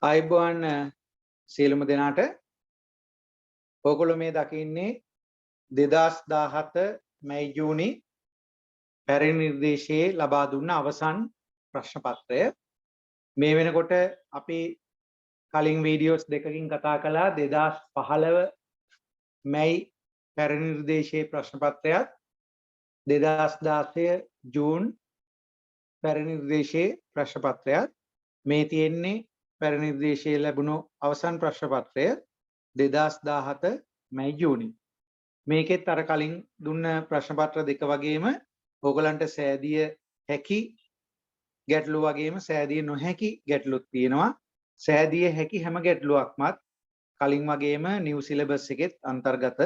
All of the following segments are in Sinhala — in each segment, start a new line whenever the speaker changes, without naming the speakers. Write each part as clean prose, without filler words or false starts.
ආයුබෝවන් සියලුම දෙනාට ඔයගොල්ලෝ මේ දකින්නේ 2017 මැයි ජූනි පැරණි නිර්දේශයේ ලබා දුන්න අවසන් ප්‍රශ්න පත්‍රය. මේ වෙනකොට අපි කලින් වීඩියෝස් දෙකකින් කතා කළා 2015 මැයි පැරණි නිර්දේශයේ ප්‍රශ්න පත්‍රයත් 2016 ජූන් පැරණි නිර්දේශයේ ප්‍රශ්න පත්‍රයත් මේ තියෙන්නේ පැරණි නිර්දේශයේ ලැබුණු අවසන් ප්‍රශ්න පත්‍රය 2017 මැයි ජූනි. මේකෙත් අර කලින් දුන්න ප්‍රශ්න පත්‍ර දෙක වගේම ඕගලන්ට සෑදිය හැකි ගැටලු වගේම සෑදිය නොහැකි ගැටලුත් තියෙනවා. සෑදිය හැකි හැම ගැටලුවක්මත් කලින් වගේම නිව් සිලබස් එකෙත් අන්තර්ගත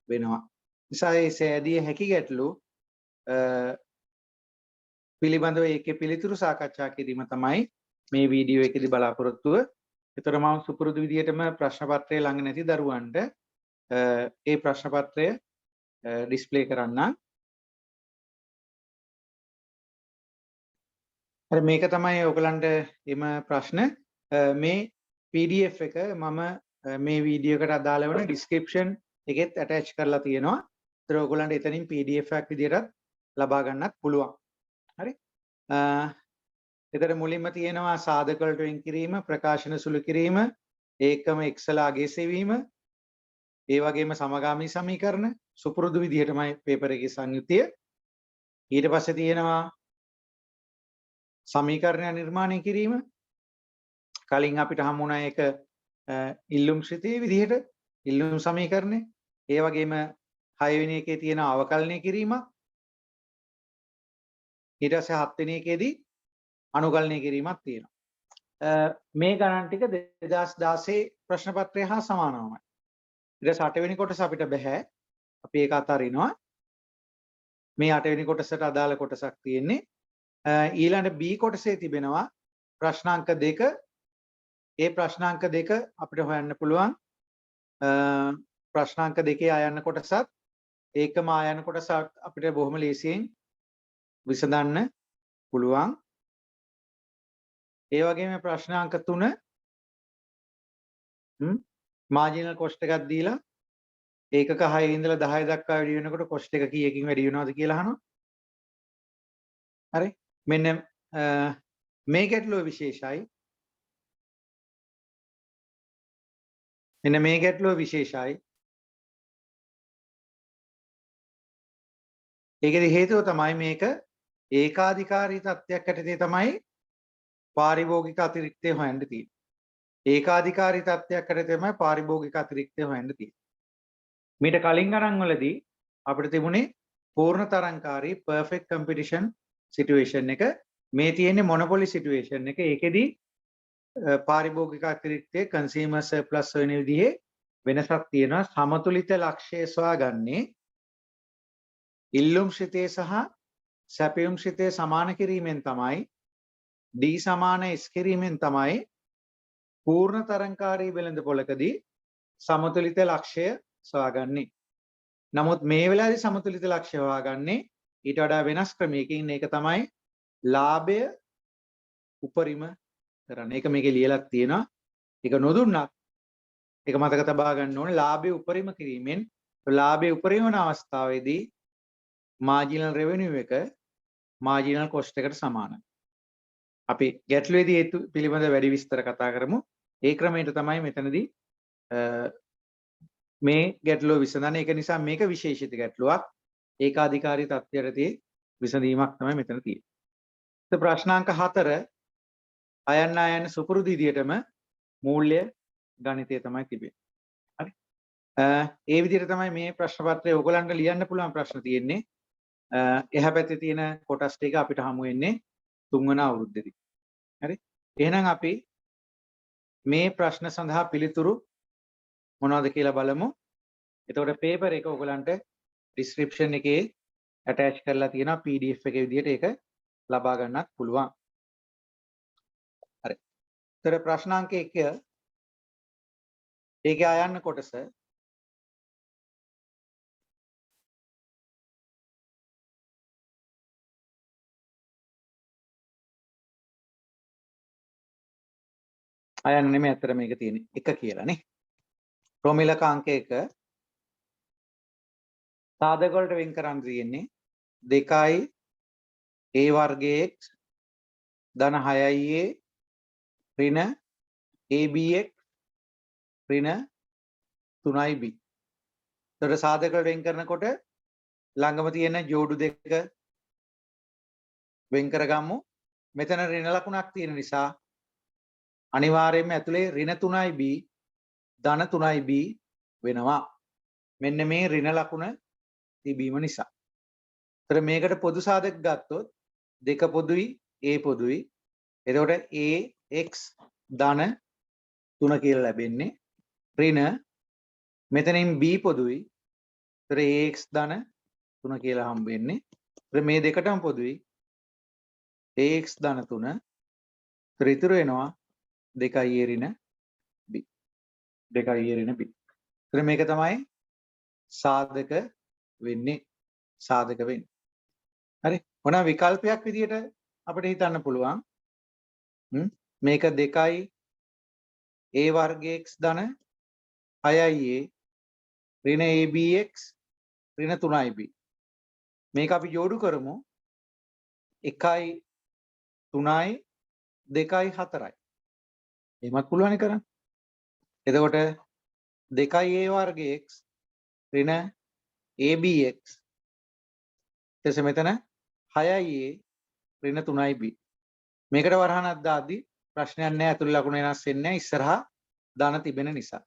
වෙනවා. නිසා මේ සෑදිය හැකි ගැටලු පිළිබඳව ඒකේ පිළිතුරු සාකච්ඡා කිරීම තමයි මේ වීඩියෝ එකේදී බලාපොරොත්තුව. ඒතර මම සුපුරුදු විදිහටම ප්‍රශ්න පත්‍රය ළඟ නැති දරුවන්ට ඒ ප්‍රශ්න පත්‍රය ඩිස්ප්ලේ කරන්නම්. හරි මේක තමයි ඔයගලන්ට එම ප්‍රශ්න මේ PDF එක මම මේ වීඩියෝ එකට අදාළ වෙන ඩිස්ක්‍රිප්ෂන් එකෙත් ඇටච් කරලා තියෙනවා. ඒතර ඔයගලන්ට එතනින් PDF එකක් විදිහට ලබා ගන්නත් පුළුවන්. හරි. එතන මුලින්ම තියෙනවා සාධක වලට වෙන් කිරීම, ප්‍රකාශන සුළු කිරීම, ඒකම එක්සලා අගය සෙවීම, ඒ වගේම සමගාමී සමීකරණ සුපුරුදු විදිහටමයි පේපර් එකේ සංයුතිය. ඊට පස්සේ තියෙනවා සමීකරණ නිර්මාණය කිරීම. කලින් අපිට හමුුණා ඒක ඉල්ලුම් ශ්‍රිතයේ විදිහට ඉල්ලුම් සමීකරණය. ඒ වගේම 6 වෙනි එකේ තියෙන අවකලනය කිරීම. ඊට පස්සේ 7 වෙනි එකේදී අනුකලනය කිරීමක් තියෙනවා. මේ ගණන් ටික 2016 ප්‍රශ්න පත්‍රය හා සමානවමයි. ඊට 8 වෙනි කොටස අපිට බෑ. අපි ඒක අතාරිනවා. මේ 8 වෙනි කොටසට අදාළ කොටසක් තියෙන්නේ. ඊළඟ B කොටසේ තිබෙනවා ප්‍රශ්නාංක 2. ඒ ප්‍රශ්නාංක 2 අපිට හොයන්න පුළුවන්. ප්‍රශ්නාංක 2 ආයන්න කොටසත් ඒකම ආයන්න කොටස අපිට බොහොම ලේසියෙන් විසඳන්න පුළුවන්. ඒ වගේම ප්‍රශ්නාංක 3 මාජිනල් කොස්ට් එකක් දීලා ඒකක 6 ඉඳලා 10 දක්වා වැඩි වෙනකොට කොස්ට් එක කීයකින් වැඩි වෙනවද කියලා අහනවා. හරි. මෙන්න මේ ගැටලුව විශේෂයි. මෙන්න මේ ගැටලුව විශේෂයි. ඒකේ හේතුව තමයි මේක ඒකාධිකාරී තත්ත්වයක් යටතේ තමයි පාරිභෝගික අතිරික්තය හොයන්න තියෙන්නේ. ඒකාධිකාරී තත්ත්වයක් යටතේ තමයි පාරිභෝගික අතිරික්තය හොයන්න තියෙන්නේ. මීට කලින් ගණන් වලදී අපිට තිබුණේ පූර්ණ තරංකාරී perfect competition situation එක. මේ තියෙන්නේ monopoly situation එක. ඒකෙදි පාරිභෝගික අතිරික්තයේ consumer surplus වෙන විදිහේ වෙනසක් තියෙනවා. සමතුලිත ලක්ෂ්‍ය සොයාගන්නේ ඉල්ලුම් ශ්‍රිතය සහ සැපයුම් ශ්‍රිතය සමාන කිරීමෙන් තමයි D සමාන S කිරීමෙන් තමයි පූර්ණ තරංකාරී වෙළඳපොළකදී සමතුලිත ලක්ෂ්‍ය සොයාගන්නේ. නමුත් මේ වෙලාවේදී සමතුලිත ලක්ෂ්‍ය හොයාගන්නේ ඊට වඩා වෙනස් ක්‍රමයකින්. ඒක තමයි ලාභය උපරිම කරන්න. ඒක මේකේ ලියලා තියෙනවා. ඒක නොදුන්නත් ඒක මතක තබා ගන්න ඕනේ. ලාභය උපරිම කිරීමෙන් ලාභය උපරිම වන අවස්ථාවේදී මාජිනල් රෙවෙනියු එක මාජිනල් කොස්ට් එකට සමානයි. අපි ගැටලුවේදී ඒ පිළිබඳ වැඩි විස්තර කතා කරමු. ඒ ක්‍රමයට තමයි මෙතනදී මේ ගැටලුව විසඳන්නේ. ඒක නිසා මේක විශේෂිත ගැටලුවක්. ඒකාධිකාරී තත්ත්වයටදී විසඳීමක් තමයි මෙතන තියෙන්නේ. ප්‍රශ්නාංක 4 අයන්න සුපුරුදු විදියටම මූල්‍ය ගණිතය තමයි තිබෙන්නේ. හරි. ඒ විදිහට තමයි මේ ප්‍රශ්න පත්‍රය ඔයගලන්ට ලියන්න පුළුවන් ප්‍රශ්න තියෙන්නේ. එහා පැත්තේ තියෙන කොටස් ටික අපිට හමු වෙන්නේ 3 වන අවුරුද්දේදී. හරි. එහෙනම් අපි මේ ප්‍රශ්න සඳහා පිළිතුරු මොනවද කියලා බලමු. එතකොට පේපර් එක ඔයගලන්ට ඩිස්ක්‍රිප්ෂන් එකේ ඇටච් කරලා තියෙනවා. PDF එකේ විදිහට ඒක ලබා ගන්නත් පුළුවන්. හරි. ඒතර ප්‍රශ්නාංක 1 ඒකේ ආයන්න කොටස අයන්න නෙමෙයි අතර මේක තියෙන්නේ 1 කියලානේ. ප්‍රෝමිලක අංක 1 සාධක වලට වෙන් කරන්න තියෙන්නේ 2යි a වර්ගයේ x ධන 6යි a ඍණ abx ඍණ 3යි b. ඒතර සාධක වලට වෙන් කරනකොට ළඟම තියෙන ජෝඩු දෙක වෙන් කරගමු. මෙතන ඍණ ලකුණක් තියෙන නිසා අනිවාර්යයෙන්ම ඇතුලේ ඍණ 3යි b ධන 3යි b වෙනවා. මෙන්න මේ ඍණ ලකුණ තිබීම නිසා. ඒතර මේකට පොදු සාධක ගත්තොත් 2 පොදුයි a පොදුයි. එතකොට ax ධන 3 කියලා ලැබෙන්නේ. ඍණ මෙතනින් b පොදුයි. ඒතර ax ධන 3 කියලා හම්බ වෙන්නේ. ඒතර මේ දෙකටම පොදුයි ax ධන 3. ඒතර ඉතුරු වෙනවා 2i a ඍණ b. 2i a ඍණ b. ඒතර මේක තමයි සාධක වෙන්නේ. සාධක වෙන්නේ. හරි. මොන විකල්පයක් විදියට අපිට හිතන්න පුළුවන්. මේක 2යි a වර්ගයේ x ධන 6යි a ඍණ abx ඍණ 3යි b. මේක අපි ජෝඩු කරමු 1යි 3යි 2යි 4යි. එහෙමත් පුළුවන් කරන්න. එතකොට 2යි a වර්ගයේ x ඍණ abx එතකොට මෙතන 6යි a ඍණ 3යි b. මේකට වරහණක් දාද්දී ප්‍රශ්නයක් නැහැ. අතුරු ලකුණ වෙනස් වෙන්නේ නැහැ. ඉස්සරහා ධන තිබෙන නිසා.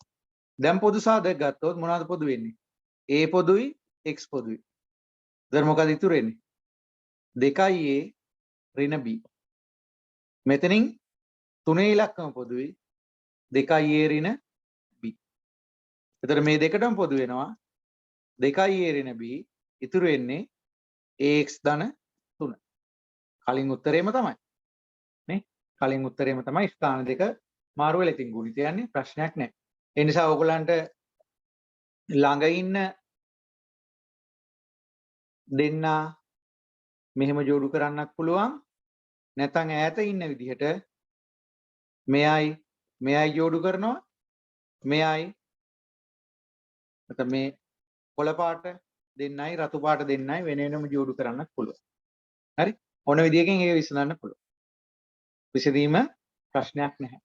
දැන් පොදු සාධක ගත්තොත් මොනවද පොදු වෙන්නේ? a පොදුයි x පොදුයි. දැන් මොකද ඉතුරු වෙන්නේ? 2යි a ඍණ b. මෙතනින් 3 ඉලක්කම පොදුයි 2යි a ඍණ b. එතකොට මේ දෙකටම පොදු වෙනවා 2යි a ඍණ b. ඉතුරු වෙන්නේ ax ධන 3. කලින් උත්තරේම තමයි. නේ? කලින් උත්තරේම තමයි ස්ථාන දෙක මාරු වෙලා ඉතින් ගුණිත යන්නේ ප්‍රශ්නයක් නැහැ. ඒ නිසා ඕගොල්ලන්ට ළඟ ඉන්න දෙන්නා මෙහෙම ජෝඩු කරන්නත් පුළුවන්. නැත්නම් ඈත ඉන්න විදිහට මෙයයි ජෝඩු කරනවා. මෙයයි නැත්නම් මේ කොළ පාට දෙන්නයි රතු පාට දෙන්නයි වෙන වෙනම ජෝඩු කරන්නත් පුළුවන්. හරි? ඕන විදියකින් ඒක විසඳන්න පුළුවන්. විසඳීම ප්‍රශ්නයක් නැහැ.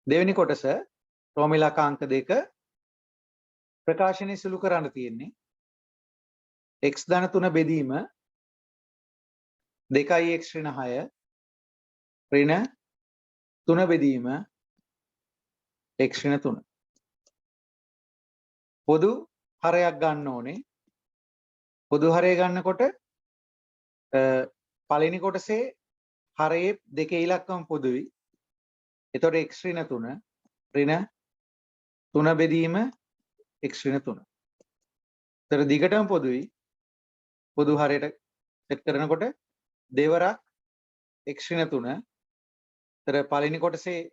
දෙවෙනි කොටස ප්‍රෝමිලක අංක 2 ප්‍රකාශනයේ සුළු කරන්න තියෙන්නේ x ධන 3 බෙදීම 2ix ඍණ 6 ඍණ 3 බෙදීම x ඍණ 3. පොදු හරයක් ගන්න ඕනේ. පොදු හරය ගන්නකොට පළවෙනි කොටසේ හරයේ දෙකේ ඉලක්කම පොදුයි. එතකොට x ඍණ 3 ඍණ 3 බෙදීම x ඍණ 3. ඒතර දිගටම පොදුයි. පොදු හරයට සෙට් කරනකොට දෙවරක් x ඍණ 3. ඒතර පළවෙනි කොටසේ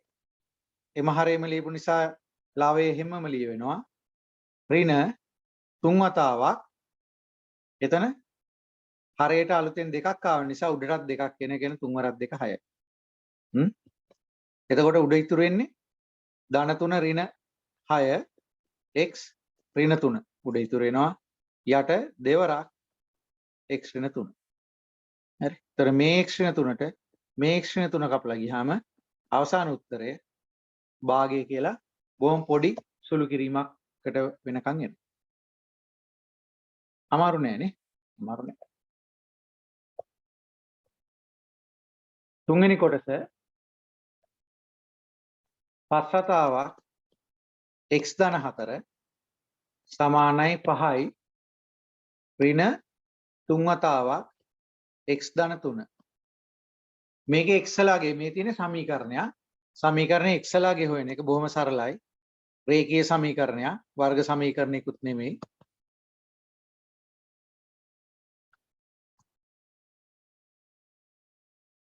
එම හරයම ලියපු නිසා ලාවේ හැමම ලිය වෙනවා. ඍණ 3 වතාවක් එතන හරයට අලුතෙන් දෙකක් ආව නිසා උඩටත් දෙකක් එන 3 වරක් 2 6යි. එතකොට උඩ ඉතුරු වෙන්නේ ධන 3 ඍණ 6 x ඍණ 3 උඩ ඉතුරු වෙනවා. යට දෙවරක් x ඍණ 3. හරි. ඒතර මේ x ඍණ 3ට මේ x ඍණ 3 කපලා ගියාම අවසාන උත්තරය භාගය කියලා බොහොම පොඩි සුළු කිරීමකට වෙනකන් එනවා. අමාරු නෑ නේ. අමාරු නෑ. තුන්වෙනි කොටස පස් වතාවක් x ධන 4 සමානයි 5යි ඍණ 3 වතාවක් x ධන 3. මේකේ x ලාගේ මේ තියෙන සමීකරණයක්. සමීකරණේ x ලාගේ හොයන එක බොහොම සරලයි. රේඛීය සමීකරණයක්. වර්ග සමීකරණයකුත් නෙමෙයි.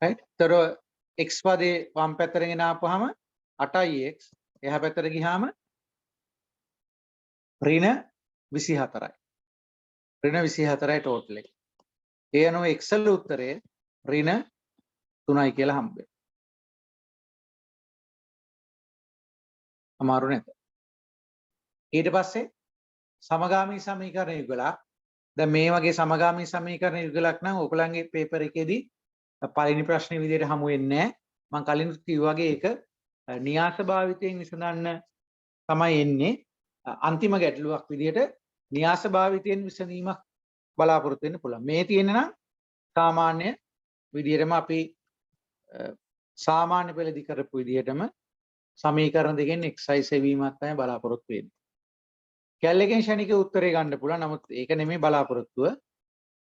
right? තර x පදේ වම් පැත්තට ගෙන ආපුවාම 8ix එහා පැත්තට ගියාම ඍණ 24යි. ඍණ 24යි ටෝටල් එක. ඒ අනුව x වල උත්තරය ඍණ 3යි කියලා හම්බ වෙනවා. අමාරු නැත. ඊට පස්සේ සමගාමී සමීකරණ යුගලක්. දැන් මේ වගේ සමගාමී සමීකරණ යුගලක් නම් ඔයගලන්ගේ පේපර් එකේදී පළවෙනි ප්‍රශ්නේ විදිහට හමු වෙන්නේ නැහැ. මම කලින් කිව්වා වගේ ඒක න්‍යාස භාවිතයෙන් විසඳන්න තමයි එන්නේ. අන්තිම ගැටලුවක් විදිහට න්‍යාස භාවිතයෙන් විසඳීමක් බලාපොරොත්තු වෙන්න පුළුවන්. මේ තියෙන නම් සාමාන්‍ය විදිහටම අපි සාමාන්‍ය පෙළදී කරපු විදිහටම සමීකරණ දෙකෙන් xi සෙවීමක් තමයි බලාපොරොත්තු වෙන්නේ. කැලේකින් ශනික උත්තරේ ගන්න පුළුවන්. නමුත් ඒක නෙමෙයි බලාපොරොත්තුව.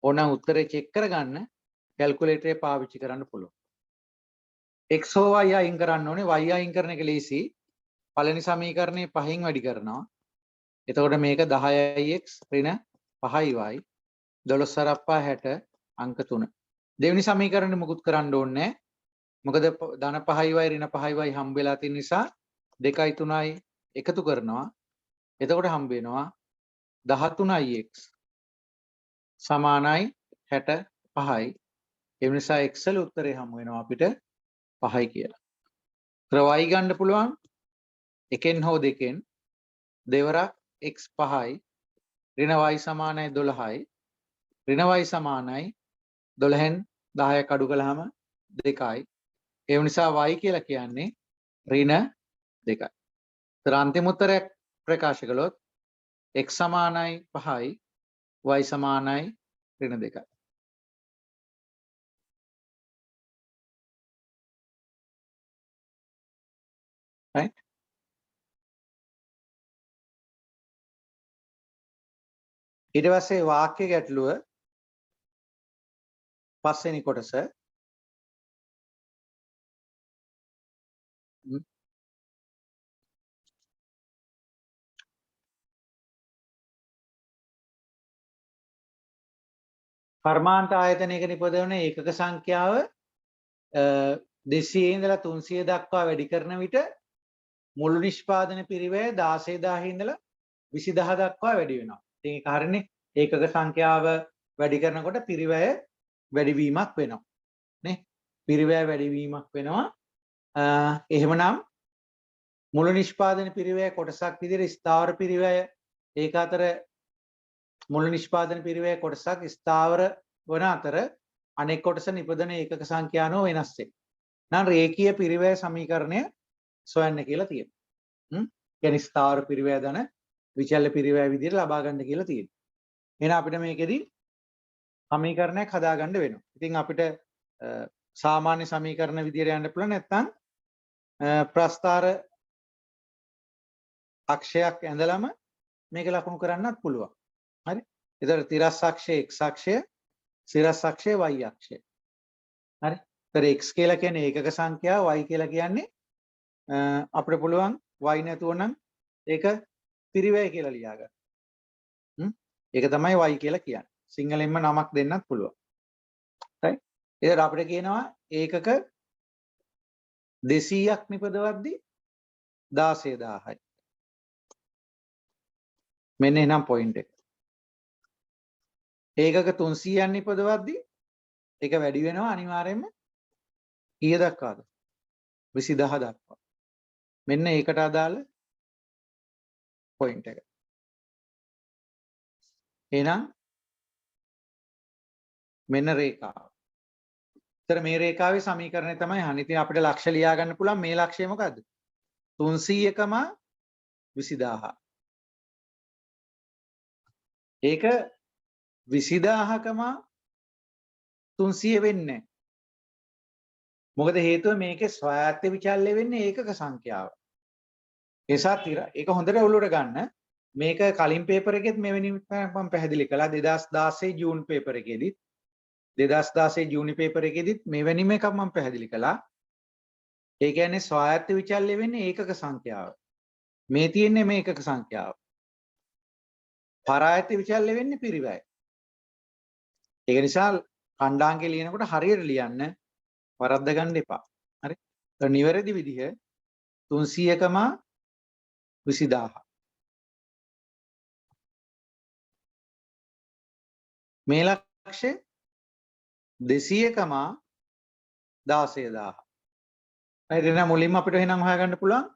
ඕනනම් උත්තරේ චෙක් කරගන්න කැල්කියුලේටරේ පාවිච්චි කරන්න පුළුවන්. x හෝ y අයින් කරන්න ඕනේ. y අයින් කරන එක ලේසි. පළවෙනි සමීකරණේ 5න් වැඩි කරනවා. එතකොට මේක 10x ඍණ 5y 12 සරප්පා 60 අංක 3. දෙවෙනි සමීකරණේ මුකුත් කරන්න ඕනේ නැහැ. මොකද ධන 5y ඍණ 5y හම්බ වෙලා තියෙන නිසා 2යි 3යි එකතු කරනවා. එතකොට හම්බ වෙනවා 13x සමානයි 65යි. ඒ නිසා x වල උත්තරේ හම්බ වෙනවා අපිට 5යි කියලා. y ගන්න පුළුවන් එකෙන් හෝ දෙකෙන් දෙවරක් x 5යි ඍණ y සමානයි 12යි ඍණ y සමානයි 12න් 10ක් අඩු කළාම 2යි. ඒ නිසා y කියලා කියන්නේ ඍණ 2යි. ඒතර අන්තිම උත්තරයක් ප්‍රකාශ කළොත් x සමානයි 5යි y සමානයි ඍණ 2යි. right? ඊට පස්සේ වාක්‍ය ගැටලුව පස්වෙනි කොටස කර්මාන්ත ආයතනයක නිපදවන ඒකක සංඛ්‍යාව 200 ඉඳලා 300 දක්වා වැඩි කරන විට මුළු නිෂ්පාදන පිරිවැය 16000 ඉඳලා 20000 දක්වා වැඩි වෙනවා. ඉතින් ඒක හරිනේ. ඒකක සංඛ්‍යාව වැඩි කරනකොට පිරිවැය වැඩිවීමක් වෙනවා. නේ? පිරිවැය වැඩිවීමක් වෙනවා. එහෙමනම් මුළු නිෂ්පාදන පිරිවැය කොටසක් විදිහට ස්ථාවර පිරිවැය ඒක අතර මුළු නිෂ්පාදන පිරිවැය කොටසක් ස්ථාවර වන අතර අනෙක් කොටස නිපදවන ඒකක සංඛ්‍යානෝ වෙනස් වෙනවා. නම් රේඛීය පිරිවැය සමීකරණය සොයන්න කියලා තියෙනවා. කියන්නේ ස්ථාවර පිරිවැය දන විචල්්‍ය පිරිවැය විදිහට ලබා ගන්න කියලා තියෙනවා. එහෙනම් අපිට මේකෙදි සමීකරණයක් හදාගන්න වෙනවා. ඉතින් අපිට සාමාන්‍ය සමීකරණ විදිහට යන්න පුළුවන් නැත්නම් ප්‍රස්ථාර අක්ෂයක් ඇඳලම මේක ලකුණු කරන්නත් පුළුවන්. හරි? ඒතර තිරස් අක්ෂය x අක්ෂය, සිරස් අක්ෂය y අක්ෂය. හරි? ඒතර x කියලා කියන්නේ ඒකක සංඛ්‍යාව, y කියලා කියන්නේ අපිට පුළුවන් y නැතුව නම් ඒක පිරිවැය කියලා ලියා ගන්න. ඒක තමයි y කියලා කියන්නේ. සිංහලෙන්ම නමක් දෙන්නත් පුළුවන්. right? ඒතර අපිට කියනවා ඒකක 200ක් නිපදවද්දී 16000යි. මෙන්න එනම් පොයින්ට් එක. ඒකක 300ක් නිපදවද්දී ඒක වැඩි වෙනවා අනිවාර්යයෙන්ම කීය දක්වාද? 20000 දක්වා. මෙන්න ඒකට අදාළ පොයින්ට් එක. එහෙනම් මෙන්න රේඛාව. ඒතර මේ රේඛාවේ සමීකරණය තමයි අහන්නේ. ඉතින් අපිට ලක්ෂ ලියා ගන්න පුළුවන් මේ ලක්ෂය මොකද්ද? 300කම 20000. ඒක 20000කම 300 වෙන්නේ. මොකද හේතුව මේකේ ස්වයාත්ත විචල්්‍ය වෙන්නේ ඒකක සංඛ්‍යාව. ඒසත් ඒක හොඳට ඔලුවට ගන්න. මේක කලින් පේපර් එකෙත් මෙවැනි මම පැහැදිලි කළා 2016 ජූන් පේපර් එකේදීත් 2016 ජූනි පේපර් එකේදීත් මෙවැනිම එකක් මම පැහැදිලි කළා. ඒ කියන්නේ ස්වයාත්ත විචල්්‍ය වෙන්නේ ඒකක සංඛ්‍යාව. මේ තියෙන්නේ මේ ඒකක සංඛ්‍යාව. පරායත්ත විචල්්‍ය වෙන්නේ පිරිවැය. ඒක නිසා ඛණ්ඩාංකය ලියනකොට හරියට ලියන්න වරද්ද ගන්න එපා. හරි? ඒ නිවැරදි විදිහ 300කම 20000. මේ ලක්ෂය 200කම 16000. හරි එහෙනම් මුලින්ම අපිට එහෙනම් හොයාගන්න පුළුවන්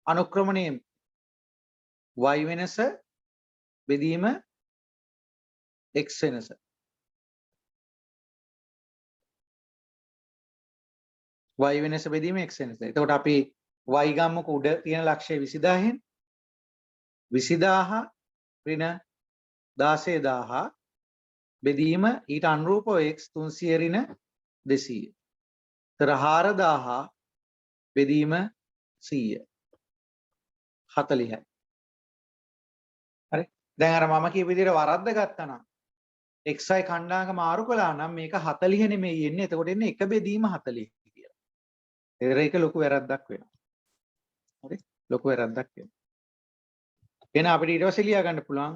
අනුක්‍රමණයේ y වෙනස බෙදීම x වෙනස. y වෙනස බෙදීම x වෙනස. එතකොට අපි y ගම්මක උඩ තියෙන ලක්ෂය 20000න් 20000 ඍණ 16000 බෙදීම ඊට අනුරූපව x 300 ඍණ 200. තර 4000 බෙදීම 100 40යි. හරි. දැන් අර මම කියපු විදිහට වරද්ද ගත්තා නම් xi කණ්ඩායම මාරු කළා නම් මේක 40 නෙමෙයි එන්නේ. එතකොට එන්නේ එක බෙදීම 40 කියලා. ඒක ලොකු වැරද්දක් වෙනවා. හරි. ලොකු වැරද්දක් වෙනවා. එහෙනම් අපිට ඊට පස්සේ ලියා ගන්න පුළුවන්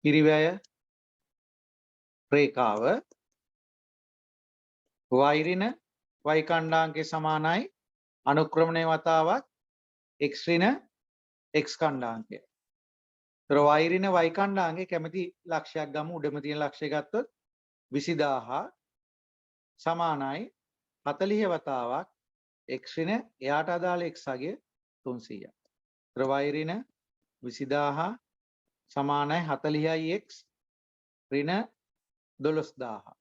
පිරිවැය රේඛාව y ඍණ y කණ්ඩාංකේ සමානයි අනුක්‍රමණය වතාවක් x ඍණ x කණ්ඩාංකය. ඒතර y ඍණ y කණ්ඩාංකේ කැමති ලක්ෂයක් ගමු උඩම තියෙන ලක්ෂය ගත්තොත් 20000 සමානයි 40 වතාවක් x ඍණ එයාට අදාළ x අගය 300යි. ඒතර y ඍණ 20000 සමානයි 40යි x ඍණ 12000.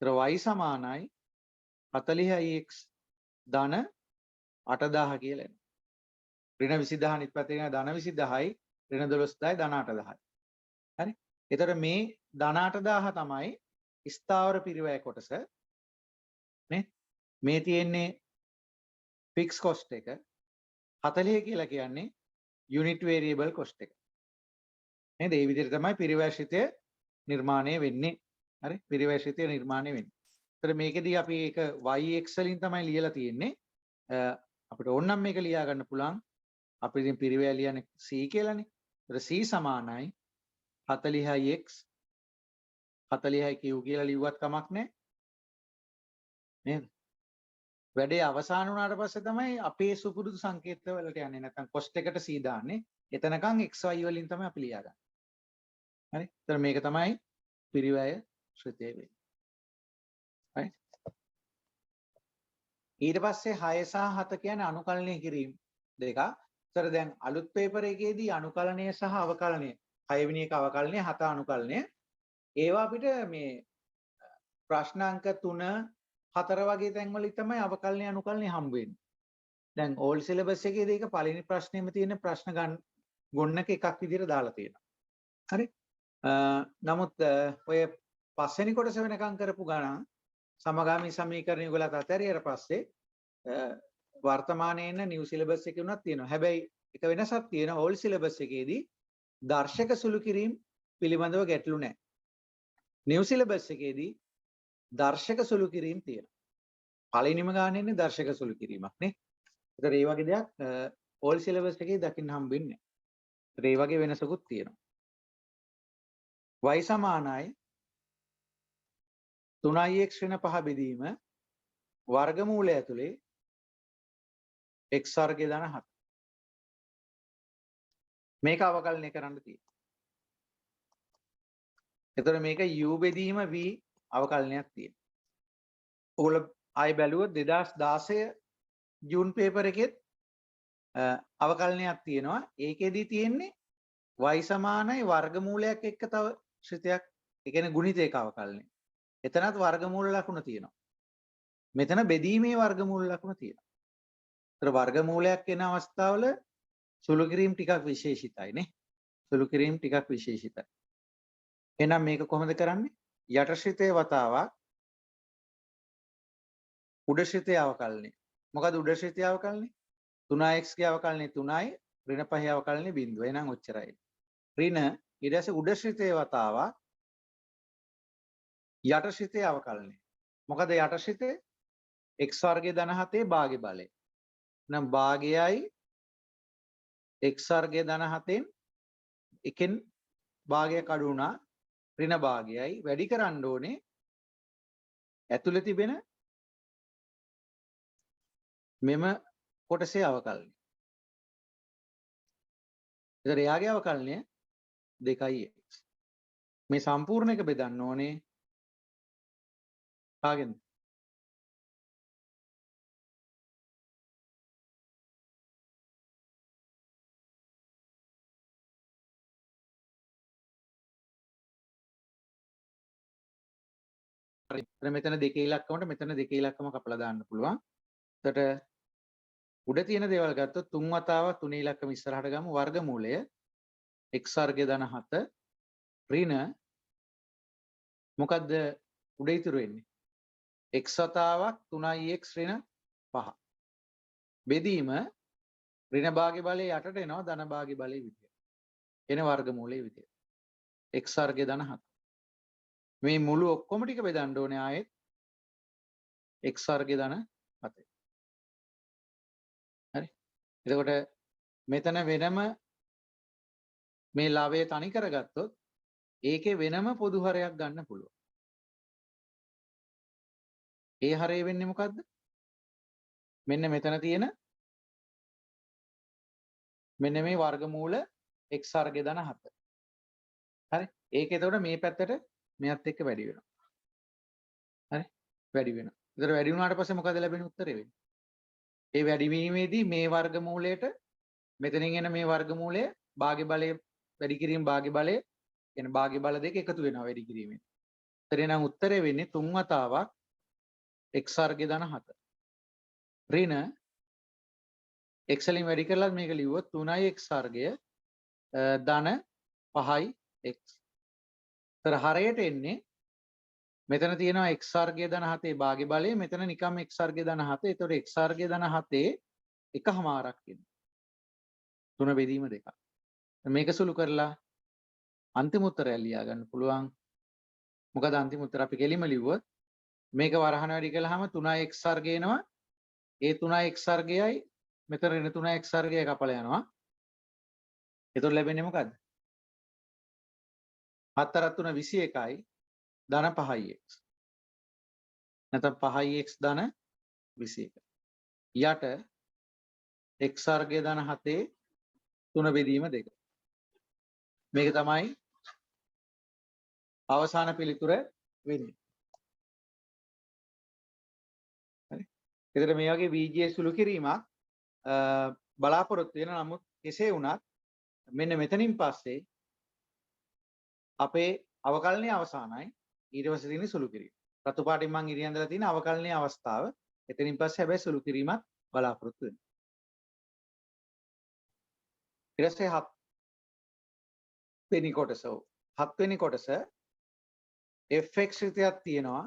ඒතර y සමානයි 40යි x ධන 8000 කියලා එනවා. ඍණ 20000 අනිත් පැත්තේ යන ධන 20000යි ඍණ 12000යි ධන 8000යි. හරි. ඒතර මේ ධන 8000 තමයි ස්ථාවර පිරිවැය කොටස. නේ? මේ තියෙන්නේ ෆික්ස් කොස්ට් එක. 40 කියලා කියන්නේ යුනිට් වේරියබල් කොස්ට් එක. නේද? මේ විදිහට තමයි පිරිවැයශිතය නිර්මාණය වෙන්නේ. හරි? පිරිවැයශිතය නිර්මාණය වෙන්නේ. ඒතර මේකෙදී අපි ඒක yx වලින් තමයි ලියලා තියෙන්නේ. අපිට ඕනනම් මේක ලියා ගන්න පුළුවන්. අපි ඉතින් පිරිවැය ලියන්නේ c කියලානේ. ඒතර c සමානයි 40යි x 40යි q කියලා ලිව්වත් කමක් නැහැ. නේද? වැඩේ අවසන් වුණාට පස්සේ තමයි අපේ සුපුරුදු සංකේත වලට යන්නේ. නැත්නම් කොස්ට් එකට c දාන්නේ. එතනකන් xy වලින් තමයි අපි ලියා ගන්න. හරි? ඒතර මේක තමයි පිරිවැය ශ්‍රිතය වෙන්නේ. right? ඊට පස්සේ 6 සහ 7 කියන්නේ අනුකලනය කිරීම දෙකක්. ඒතර දැන් අලුත් පේපර් එකේදී අනුකලනය සහ අවකලනය 6 වෙනි එක අවකලනය 7 අනුකලනය ඒවා අපිට මේ ප්‍රශ්න අංක 3 4 වගේ තැන්වල තමයි අවකලනය අනුකලනය හම්බ වෙන්නේ. දැන් ඕල්ඩ් සිලබස් එකේදී ඒක පළවෙනි ප්‍රශ්නේම තියෙන ප්‍රශ්න ගොන්නක එකක් විදිහට දාලා තියෙනවා. හරි? නමුත් ඔය පස්වෙනි කොටස වෙනකම් කරපු ගණන් සමගාමී සමීකරණ ඔයගලත් අතහැරියට පස්සේ වර්තමානයේ ඉන්න නිව් සිලබස් එකේ උනත් තියෙනවා. හැබැයි එක වෙනසක් තියෙනවා ඕල්ඩ් සිලබස් එකේදී දර්ශක සුළු කිරීම පිළිබඳව ගැටලු නැහැ. නිව් සිලබස් එකේදී දර්ශක සුළු කිරීම තියෙනවා. පළවෙනිම ගානේ ඉන්නේ දර්ශක සුළු කිරීමක් නේ. ඒතර ඒ වගේ දෙයක් ඕල්ඩ් සිලබස් එකේ දකින්න හම්බෙන්නේ නැහැ. ඒතර ඒ වගේ වෙනසකුත් තියෙනවා. y සමානයි 3x ඍණ 5 බෙදීම වර්ගමූලය ඇතුලේ x වර්ගය ධන 7. මේක අවකලනය කරන්න තියෙනවා. එතකොට මේක u බෙදීම v අවකලනයක් තියෙනවා. ඔයගොල්ලෝ ආයි බැලුවොත් 2016 ජූන් පේපර් එකෙත් අවකලනයක් තියෙනවා. ඒකෙදි තියෙන්නේ y සමානයි වර්ගමූලයක් එක්ක තව ශ්‍රිතයක්. ඒ කියන්නේ ගුණිතයක අවකලනය. එතනත් වර්ගමූල ලකුණ තියෙනවා. මෙතන බෙදීමේ වර්ගමූල ලකුණ තියෙනවා. ඒතර වර්ගමූලයක් එන අවස්ථාවල සුළු කිරීම ටිකක් විශේෂිතයි නේ. සුළු කිරීම ටිකක් විශේෂිතයි. එහෙනම් මේක කොහොමද කරන්නේ? යට ශ්‍රිතයේ වතාවක් උඩ ශ්‍රිතයේ අවකලනය. මොකද උඩ ශ්‍රිතයේ අවකලනය? 3x ගේ අවකලනය 3යි ඍණ 5 අවකලනය 0. එහෙනම් ඔච්චරයි. ඍණ ඊට පස්සේ උඩ ශ්‍රිතයේ වතාවක් යට ශ්‍රිතයේ අවකලනය. මොකද යට ශ්‍රිතේ x වර්ගය ධන 7 භාගය බලය. නම් භාගයයි x වර්ගය ධන 7න් එකෙන් භාගයක් අඩු වුණා ඍණ භාගයයි වැඩි කරන්න ඕනේ ඇතුළේ තිබෙන මෙම කොටසේ අවකලනය. ඒතර එයාගේ අවකලනය 2x. මේ සම්පූර්ණ එක බෙදන්න ඕනේ කාගෙන්ද? මෙතන දෙකේ ඉලක්කමට මෙතන දෙකේ ඉලක්කම කපලා දාන්න පුළුවන්. එතකොට උඩ තියෙන දේවල් ගත්තොත් 3 වතාවක් 3 ඉලක්කම ඉස්සරහට ගමු. වර්ගමූලය x වර්ගය ධන 7 ඍණ මොකද්ද උඩ ඉතුරු වෙන්නේ? x වතාවක් 3x ඍණ 5. බෙදීම ඍණ භාග්‍ය බලය යටට එනවා ධන භාග්‍ය බලය විදියට. එන වර්ගමූලයේ විදියට. x වර්ගය ධන 7. මේ මුළු ඔක්කොම ටික බෙදන්න ඕනේ ආයෙත් x වර්ගය ධන 7. හරි. එතකොට මෙතන වෙනම මේ ලාභය තනි කරගත්තොත් ඒකේ වෙනම පොදු හරයක් ගන්න පුළුවන්. ඒ හරය වෙන්නේ මොකද්ද? මෙන්න මෙතන තියෙන මෙන්න මේ වර්ගමූල x වර්ගය ධන 7. හරි. ඒක එතකොට මේ පැත්තට මෙයත් එක්ක වැඩි වෙනවා. හරි. වැඩි වෙනවා. ඒතර වැඩි වුණාට පස්සේ මොකද ලැබෙන උත්තරේ වෙන්නේ? ඒ වැඩිවීමේදී මේ වර්ගමූලයට මෙතනින් එන මේ වර්ගමූලය භාග්‍ය බලය වැඩි කිරීම භාග්‍ය බලය කියන භාග්‍ය බල දෙක එකතු වෙනවා වැඩි කිරීමෙන්. එතන නම් උත්තරේ වෙන්නේ 3 වතාවක් x වර්ගය ධන 7. ඍණ x වලින් වැඩි කරලා මේක ලිව්වොත් 3x වර්ගය ධන 5x. ඒතර හරයට එන්නේ මෙතන තියෙනවා x වර්ගය ධන 7 භාග්‍ය බලය මෙතන නිකම් x වර්ගය ධන 7. ඒතකොට x වර්ගය ධන 7 එකමාරක් එන්නේ. 3 බෙදීම දෙකක්. මේක සුළු කරලා අන්තිම උත්තරය ලියා ගන්න පුළුවන්. මොකද අන්තිම උත්තර අපි කෙලිම ලිව්වොත් මේක වරහන වැඩි කළාම 3x වර්ගය එනවා. ඒ 3x වර්ගයයි මෙතන එන 3x වර්ගය කපලා යනවා. එතකොට ලැබෙන්නේ මොකද්ද? 4 3 21යි ධන 5x. නැත්නම් 5x ධන 21. යට x වර්ගය ධන 7 3 බෙදීම 2. මේක තමයි අවසාන පිළිතුර වෙන්නේ. හරි. එතකොට මේ වගේ බීජයේ සුළු කිරීමක් බලාපොරොත්තු වෙන නමුත් කෙසේ වුණත් මෙන්න මෙතනින් පස්සේ අපේ අවකලනයේ අවසానයි ඊට පස්සේ තියෙන සුළු කිරීම. රතු පාටින් මම ඉරියන් දලා තියෙන අවකලනයේ අවස්ථාව. එතනින් පස්සේ හැබැයි සුළු කිරීමක් බලාපොරොත්තු වෙනවා. ඊට පස්සේ 7 වෙනි කොටස. 7 වෙනි කොටස fx ශ්‍රිතයක් තියෙනවා.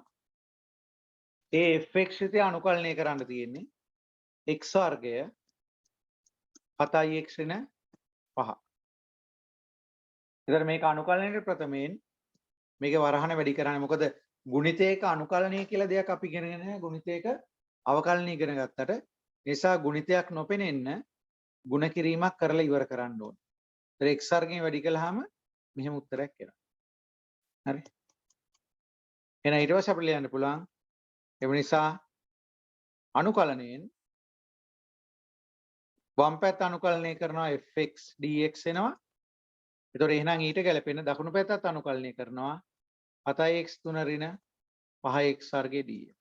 ඒ fx ශ්‍රිතය අනුකලනය කරන්න තියෙන්නේ x වර්ගය 7x ඍණ 5. එතකොට මේක අනුකලනයේ ප්‍රථමයෙන් මේක වරහන වැඩි කරන්නේ මොකද ගුණිතයක අනුකලනය කියලා දෙයක් අපි ඉගෙන නැහැ. ගුණිතයක අවකලනය ඉගෙන ගත්තට නිසා ගුණිතයක් නොපෙනෙන්න ಗುಣ කිරීමක් කරලා ඉවර කරන්න ඕනේ. ඒතර x වර්ගයෙන් වැඩි කළාම මෙහෙම උත්තරයක් එනවා. හරි. එහෙනම් ඊට පස්සේ අපිට ලියන්න පුළුවන් ඒ නිසා අනුකලනයෙන් වම් පැත්ත අනුකලනය කරනවා fx dx එනවා. ඒතකොට එහෙනම් ඊට ගැලපෙන දකුණු පැත්තත් අනුකලනය කරනවා 7x 3 ඍණ 5x වර්ගයේ dx.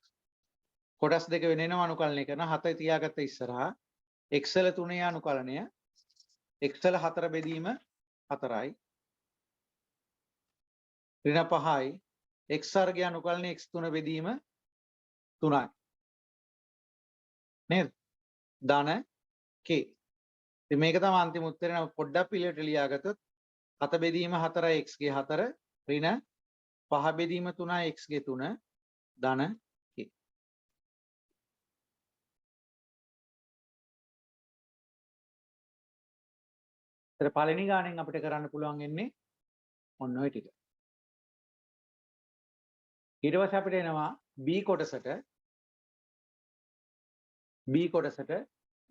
කොටස් දෙක වෙනෙනම අනුකලනය කරනවා 7 තියාගත්ත ඉස්සරහා x වල 3 අනුකලනය x වල 4 බෙදීම 4යි ඍණ 5යි x වර්ගය අනුකලනය x 3 බෙදීම 3යි නේද? ධන k. ඉතින් මේක තමයි අන්තිම උත්තරේ. නම් පොඩ්ඩක් පිළිවෙලට ලියාගත්තොත් 7 බෙදීම 4යි x ගේ 4 ඍණ 5 බෙදීම 3යි x ගේ 3 ධන k. ඒතර පළවෙනි ගානෙන් අපිට කරන්න පුළුවන් වෙන්නේ ඔන්න ඔය ටික. ඊට පස්සේ අපිට එනවා b කොටසට.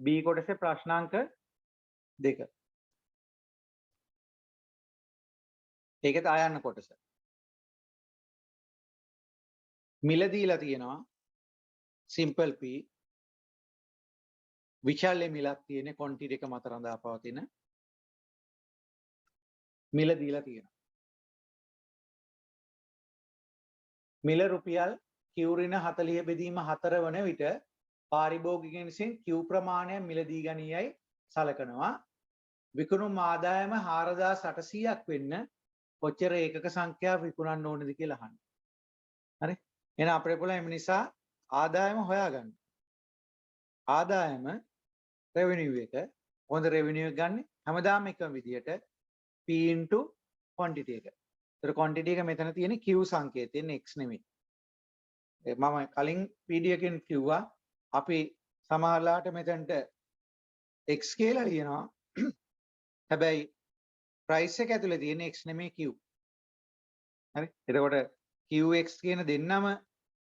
b කොටසේ ප්‍රශ්නාංක 2. ඒකත් ආයන්න කොටස. මිල දීලා තියෙනවා simple p විචල්්‍ය මිලක් තියෙන quantity එක මත රඳා පවතින මිල දීලා තියෙනවා. මිල රුපියල් q ඍණ 40 බෙදීම 4 වන විට පාරිභෝගිකයන් විසින් q ප්‍රමාණය මිලදී ගනියයි සලකනවා. විකුණුම් ආදායම 4800ක් වෙන්න කොච්චර ඒකක සංඛ්‍යාවක් විකුණන්න ඕනද කියලා අහන්නේ. හරි. එහෙනම් අපිට පුළුවන් මේ නිසා ආදායම හොයාගන්න. ආදායම revenue එක හොඳ revenue එක ගන්න හැමදාම එකම විදියට P into quantity එක. ඒතර quantity එක මෙතන තියෙන්නේ Q සංකේතයෙන් x නෙමෙයි. මම කලින් video එකෙන් කිව්වා අපි සමහරලාට මෙතනට x කියලා ලියනවා. හැබැයි price එක ඇතුලේ තියෙන x නෙමෙයි Q. හරි? එතකොට QX කියන දෙන්නම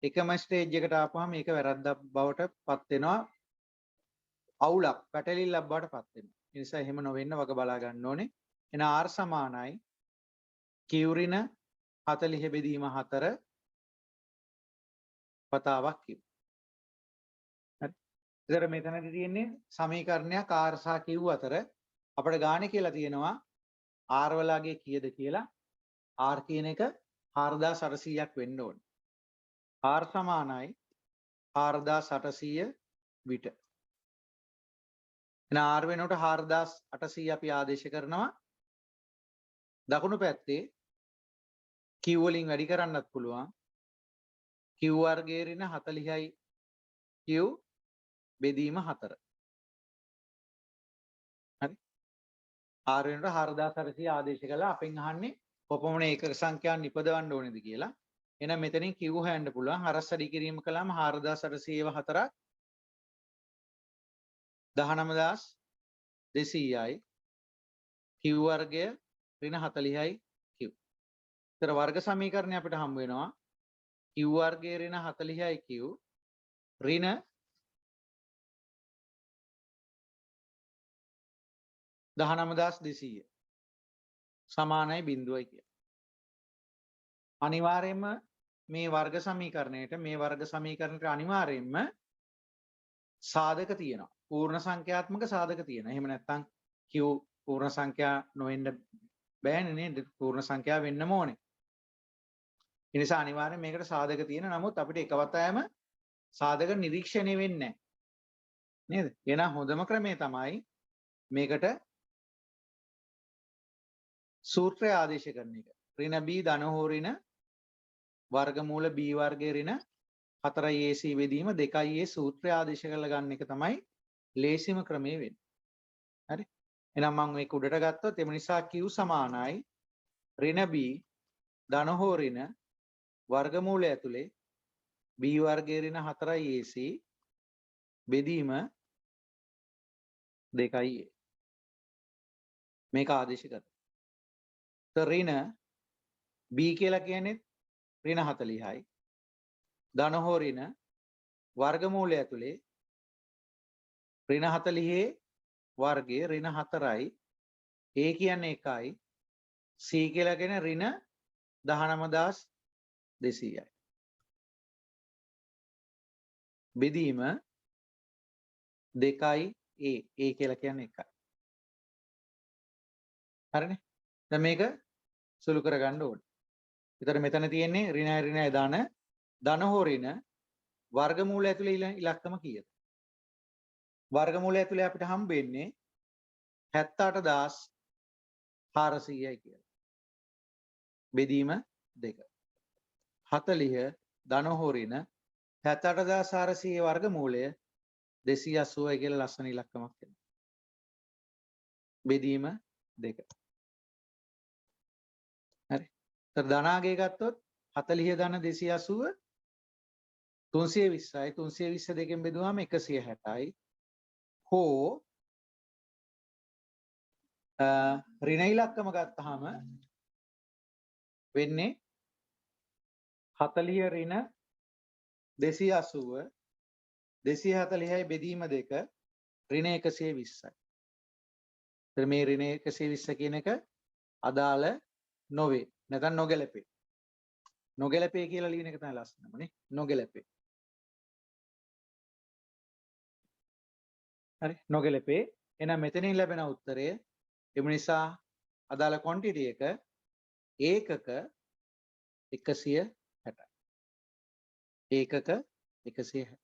එකම ස්ටේජ් එකට ආපුවම මේක වැරද්දක් බවට පත් වෙනවා. අවුලක් පැටලිල්ලක් බවට පත් වෙනවා. ඒ නිසා එහෙම නොවෙන්න වග බලා ගන්න ඕනේ. එන R සමානයි Q ඍණ 40 බෙදීම 4 වතාවක් Q. හරි. ඒතර මෙතනදී තියෙන්නේ සමීකරණයක් R සහ Q අතර අපිට ගානේ කියලා තියෙනවා R වලගේ කීයද කියලා. R කියන එක 4800ක් වෙන්න ඕනේ. R සමානයි 4800 විට. එන R වෙනකොට 4800 අපි ආදේශ කරනවා. දකුණු පැත්තේ Q වලින් වැඩි කරන්නත් පුළුවන්. Q වර්ගයේ ඍණ 40යි Q බෙදීම 4. හරි. R වෙනකොට 4800 ආදේශ කළා. අපෙන් අහන්නේ කොපමණ ඒකක සංඛ්‍යාවක් නිපදවන්න ඕනේද කියලා. එහෙනම් මෙතනින් Q හොයන්න පුළුවන්. හරස් අඩි කිරීම කළාම 4804ක් 19200යි Q වර්ගය ඍණ 40යි Q. ඒතර වර්ග සමීකරණය අපිට හම්බ වෙනවා Q වර්ගයේ ඍණ 40යි Q ඍණ 19200 සමානයි 0යි කිය. අනිවාර්යයෙන්ම මේ වර්ග සමීකරණයට අනිවාර්යයෙන්ම සාධක තියෙනවා. පූර්ණ සංඛ්‍යාත්මක සාධක තියෙනවා. එහෙම නැත්නම් Q පූර්ණ සංඛ්‍යා නොවෙන්න බෑනේ නේද? පූර්ණ සංඛ්‍යා වෙන්නම ඕනේ. ඒ නිසා අනිවාර්යයෙන් මේකට සාධක තියෙන. නමුත් අපිට එකවතාවම සාධක නිරීක්ෂණය වෙන්නේ නැහැ. නේද? එහෙනම් හොඳම ක්‍රමය තමයි මේකට සූත්‍රය ආදේශ කරන එක. ඍණ b ධන හෝ ඍණ වර්ගමූල b වර්ගයේ ඍණ 4ac බෙදීම 2a සූත්‍රය ආදේශ කරලා ගන්න එක තමයි ලේසිම ක්‍රමය වෙන්නේ. හරි? එහෙනම් මම මේක උඩට ගත්තොත් එම නිසා q සමානයි ඍණ b ධන හෝ ඍණ වර්ගමූලය ඇතුලේ b වර්ගයේ ඍණ 4ac බෙදීම 2a. මේක ආදේශ කරනවා. ඍණ b කියලා කියන්නේ ඍණ 40යි ධන හෝ ඍණ වර්ගමූලය ඇතුලේ ඍණ 40 වර්ගයේ ඍණ 4යි a කියන්නේ 1යි c කියලා කියන ඍණ 19200යි බෙදීම 2යි a කියලා කියන්නේ 1යි. හරිනේ? දැන් මේක සුළු කරගන්න ඕනේ. ඒතර මෙතන තියෙන්නේ ඍණය ධන හෝ ඍණ වර්ගමූල ඇතුලේ ඉලක්කම කීයද? වර්ගමූල ඇතුලේ අපිට හම්බ වෙන්නේ 78400යි කියලා. බෙදීම 2. 40 ධන හෝ ඍණ 78400 වර්ගමූලය 280යි කියලා ලස්සන ඉලක්කමක් එනවා. බෙදීම 2. හරි. ඒතර ධනාගය ගත්තොත් 40 ධන 280 320යි 320 දෙකෙන් බෙදුවාම 160යි හෝ ඍණ ඉලක්කම ගත්තාම වෙන්නේ 40 ඍණ 280 240යි බෙදීම 2 ඍණ 120යි. ඒතර මේ ඍණ 120 කියන එක අදාළ නොවේ. නැත්නම් නොගැලපේ. නොගැලපේ කියලා ලියන එක තමයි ලස්සනම නේ. නොගැලපේ. හරි නොගැලපේ. එහෙනම් මෙතනින් ලැබෙන උත්තරය එම නිසා අදාළ quantity එක ඒකක 160යි. ඒකක 160යි.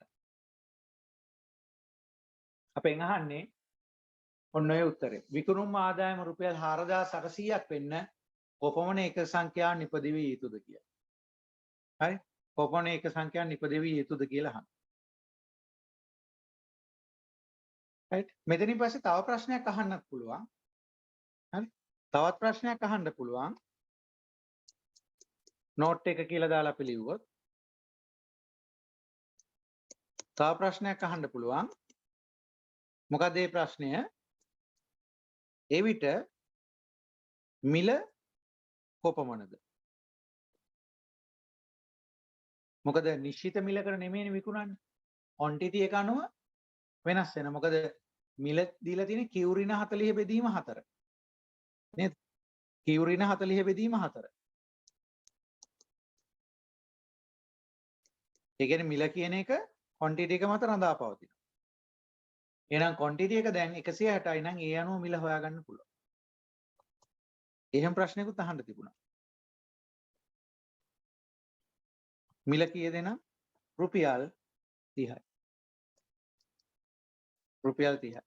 අපෙන් අහන්නේ ඔන්න ඔය උත්තරේ. විකුණුම් ආදායම රුපියල් 4800ක් වෙන්න කොපමණ එක සංඛ්‍යා නිපදවිය යුතුද කියලා. හරි? කොපමණ ඒක සංඛ්‍යාවක් නිපදවිය යුතුද කියලා අහනවා. right මෙතනින් පස්සේ තව ප්‍රශ්නයක් අහන්නත් පුළුවන්. හරි තවත් ප්‍රශ්නයක් අහන්න පුළුවන්. නෝට් එක කියලා දාලා අපි ලිව්වොත් තව ප්‍රශ්නයක් අහන්න පුළුවන්. මොකද මේ ප්‍රශ්නය එවිට මිල කොපමණද? මොකද නිශ්චිත මිලකට නෙමෙයිනේ විකුණන්නේ. quantity එක අනුව වෙනස් වෙනවා. මොකද මිල දීලා තියෙන්නේ Q ඍණ 40 බෙදීම 4. නේද? Q ඍණ 40 බෙදීම 4. ඒ කියන්නේ මිල කියන එක quantity එක මත රඳා පවතිනවා. එහෙනම් quantity එක දැන් 160යි නම් ඒ අනුව මිල හොයාගන්න පුළුවන්. එහෙම ප්‍රශ්නයකුත් අහන්න තිබුණා. මිල කීයද නම් රුපියල් 30යි. රුපියල් 30යි.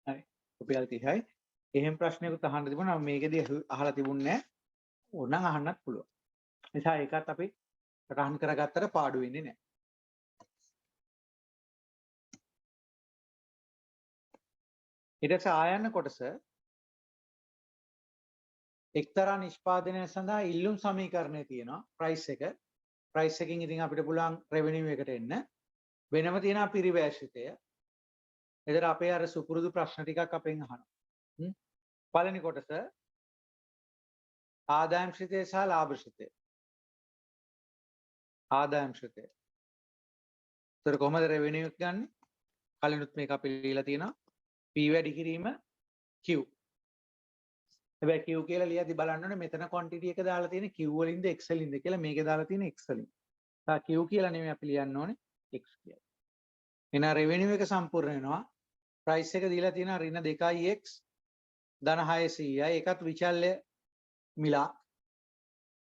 හරි. රුපියල් 30යි. එහෙම ප්‍රශ්නයකුත් අහන්න තිබුණා. මේකෙදී අහලා තිබුණේ නැහැ. ඕනනම් අහන්නත් පුළුවන්. නිසා ඒකත් අපි රහන් කරගත්තට පාඩු වෙන්නේ නැහැ. ඊට පස්සේ ආයන්න කොටස එක්තරා නිෂ්පාදනය සඳහා ඉල්ලුම් සමීකරණය තියෙනවා ප්‍රයිස් එක. ප්‍රයිස් එකකින් ඉතින් අපිට පුළුවන් රෙවෙනියු එකට එන්න. වෙනම තියෙනවා පිරිවැශිතය. එතන අපේ අර සුපුරුදු ප්‍රශ්න ටිකක් අපෙන් අහනවා. පළවෙනි කොටස ආදායම් ශ්‍රිතය සහ ලාභ ශ්‍රිතය. ආදායම් ශ්‍රිතය. ඒතර කොහොමද රෙවෙනියු එක ගන්නෙ? කලිනුත් මේක අපි ලියලා තියෙනවා. P වැඩි කිරීම Q. හැබැයි Q කියලා ලියද්දි බලන්න ඕනේ මෙතන quantity එක දාලා තියෙන්නේ Q වලින්ද X වලින්ද කියලා. මේකේ දාලා තියෙන්නේ X වලින්. Q කියලා නෙමෙයි අපි ලියන්න ඕනේ X කියලා. එහෙනම් රෙවෙනියු එක සම්පූර්ණ වෙනවා. ප්‍රයිස් එක දීලා තියෙනවා ඍණ 2x ධන 600යි. ඒකත් විචල්්‍ය මිලක්.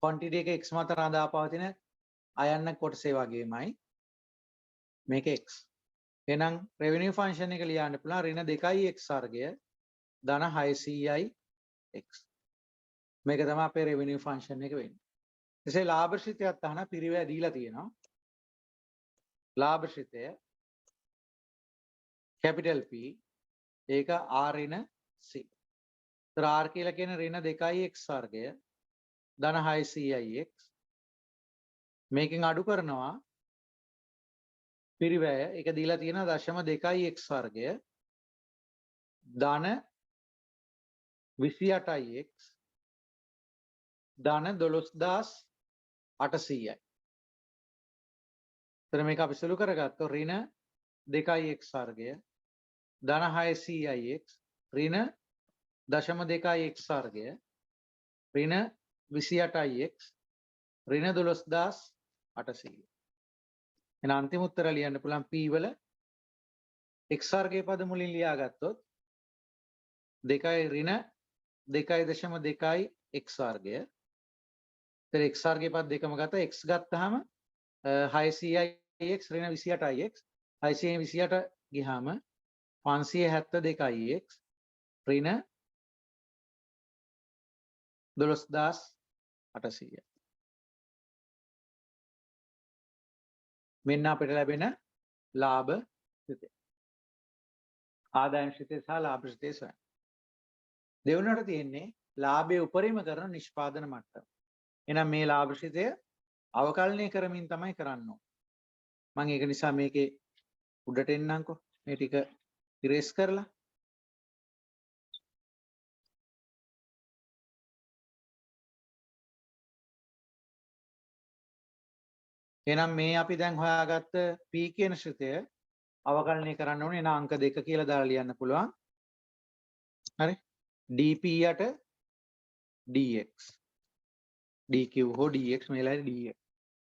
quantity එක X මත රඳා පවතින අයන්න කොටසේ වගේමයි. මේක X. එහෙනම් රෙවෙනියු ෆන්ක්ෂන් එක ලියන්න පුළුවන් ඍණ 2x වර්ගය ධන 600යි x. මේක තමයි අපේ රෙවෙනියු ෆන්ක්ෂන් එක වෙන්නේ. එසේ ලාභ ශ්‍රිතයත් අහන පිරිවැය දීලා තියෙනවා. ලාභ ශ්‍රිතය කැපිටල් P ඒක R ඍණ C. ඒතර R කියලා කියන ඍණ 2x වර්ගය ධන 600යි x. මේකෙන් අඩු කරනවා පිරිවැය ඒක දීලා තියෙනවා 0.2x වර්ගය ධන 28x ධන 12800යි. එතන මේක අපි සුළු කරගත්තොත් ඍණ 2x වර්ගය ධන 600ix ඍණ 0.2x වර්ගය ඍණ 28ix ඍණ 12800. එහෙනම් අන්තිම උත්තර ලියන්න පුළුවන් P වල x වර්ගයේ පද මුලින් ලියාගත්තොත් 2 ඍණ 2.2 x වර්ගය. ඒතර x වර්ගයේ පද දෙකම ගත්තා. x ගත්තාම 600ix ඍණ 28ix 628 ගියාම 572ix ඍණ 12800. මෙන්න අපිට ලැබෙන ලාභ ශ්‍රිතය. ආදායම් ශ්‍රිතය සහ ලාභ ශ්‍රිතය සොයන්න. දෙවනට තියෙන්නේ ලාභය උපරිම කරන නිෂ්පාදන මට්ටම. එහෙනම් මේ ලාභ ශ්‍රිතය අවකලනය කරමින් තමයි කරන්න ඕනේ. මම ඒක නිසා මේකේ උඩට එන්නම්කෝ. මේ ටික ඉරේස් කරලා. එහෙනම් මේ අපි දැන් හොයාගත්ත P කියන ශ්‍රිතය අවකලනය කරන්න ඕනේ. එන අංක 2 කියලා දාලා ලියන්න පුළුවන්. හරි. dp යට dx dq හෝ dx මේලයි dx.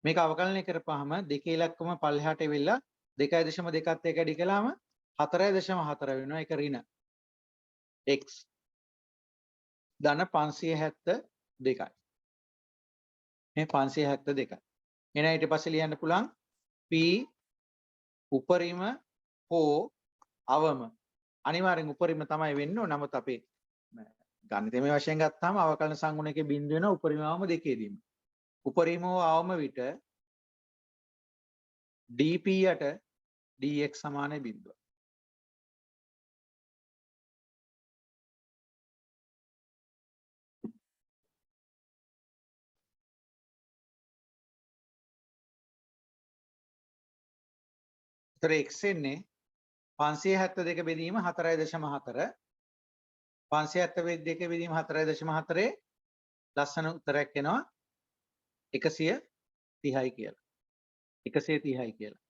මේක අවකලනය කරපුවාම දෙකේ ඉලක්කම පල්ලෙහාට එවිලා 2.2ත් එක ඇඩි කළාම 4.4 වෙනවා. ඒක ඍණ x ධන 572යි. මේ 572යි. එහෙනම් ඊට පස්සේ ලියන්න පුළුවන් P උපරිම හෝ අවම. අනිවාර්යෙන් උපරිම තමයි වෙන්න ඕන. නමුත් අපේ ගණිතමය වශයෙන් ගත්තාම අවකලන සංගුණකයේ බිඳුව වෙන උපරිම අවම දෙකේදීම. උපරිම අවම විට dp යට dx සමානයි බිඳුව. ඒතර x එන්නේ 572 බෙදීම 4.4 572 බෙදීම 4.4 ලස්සන උත්තරයක් එනවා 130යි කියලා. 130යි කියලා.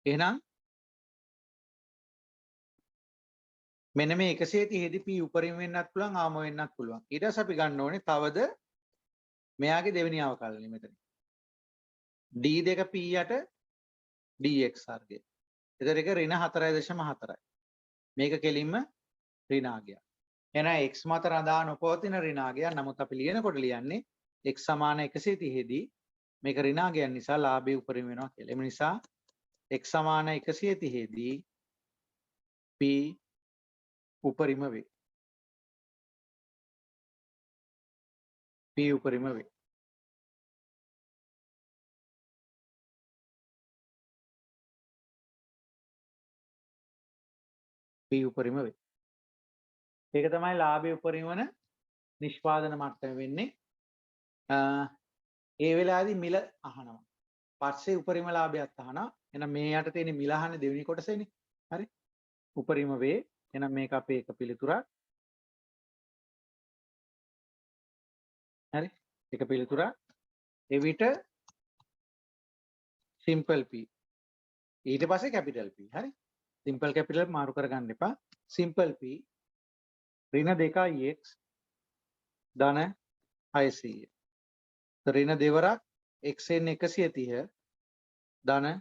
එහෙනම් මෙන්න මේ 130 දී p උපරිම වෙන්නත් පුළුවන් ආම වෙන්නත් පුළුවන්. ඊට පස්සේ අපි ගන්න ඕනේ තවද මෙයාගේ දෙවෙනි අවකලනය මෙතන. d2p යට dx වර්ගය. එතකොට ඒක ඍණ 4.4යි. මේක කෙලින්ම ඍණාගයක්. එහෙනම් x මත රඳා නොපවතින ඍණාගයක්. නමුත් අපි ලියනකොට ලියන්නේ x සමාන 130 දී මේක ඍණාගයක් නිසා ලාභය උපරිම වෙනවා කියලා. ඒ නිසා x සමාන 130 දී p උපරිම වේ. p උපරිම වේ. p උපරිම වේ. ඒක තමයි ලාභයේ උපරිම වන නිෂ්පාදන මට්ටම වෙන්නේ. ඒ වෙලාවේදී මිල අහනවා. පස්සේ උපරිම ලාභයත් අහනවා. එහෙනම් මේ යට තියෙන මිල අහන්නේ දෙවෙනි කොටසේනේ. හරි. උපරිම වේ. එහෙනම් මේක අපේ එක පිළිතුරක්. හරි. එක පිළිතුරක්. එවිට simple p. ඊට පස්සේ capital P. හරි. simple capital මාරු කරගන්න එපා. simple p ඍණ 2x ධන 600. ඍණ දෙවරක් x n 130 ධන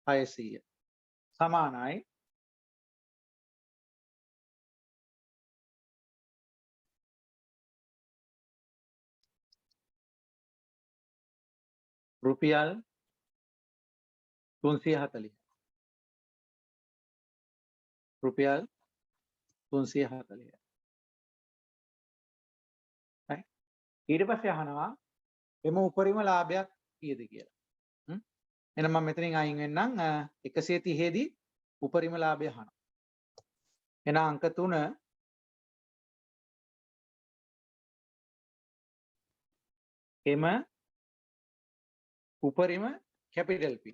600 සමානයි රුපියල් 340. රුපියල් 340. හරි. ඊට පස්සේ අහනවා එම උපරිම ලාභයක් කීයද කියලා. එහෙනම් මම මෙතනින් අයින් වෙන්නම් 130 දී උපරිම ලාභය අහනවා. එහෙනම් අංක 3 එම උපරිම කැපිටල් P.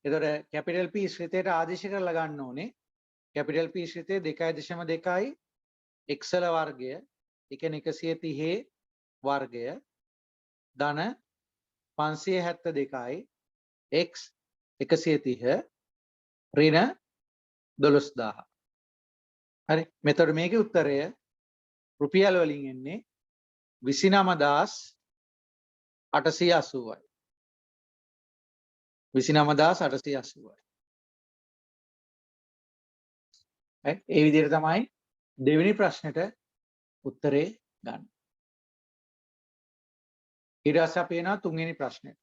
එතකොට කැපිටල් P ශ්‍රිතයට ආදේශ කරලා ගන්න ඕනේ. කැපිටල් P ශ්‍රිතය 2.2 එක්සල වර්ගය ඒ කියන්නේ 130 වර්ගය ධන 572යි x 130 ඍණ 12000. හරි. මෙතකොට මේකේ උත්තරය රුපියල් වලින් එන්නේ 29880යි. 29880යි. ඒ විදිහට තමයි දෙවෙනි ප්‍රශ්නෙට උත්තරේ ගන්න. ඊට පස්සේ අපි එනවා තුන්වෙනි ප්‍රශ්නෙට.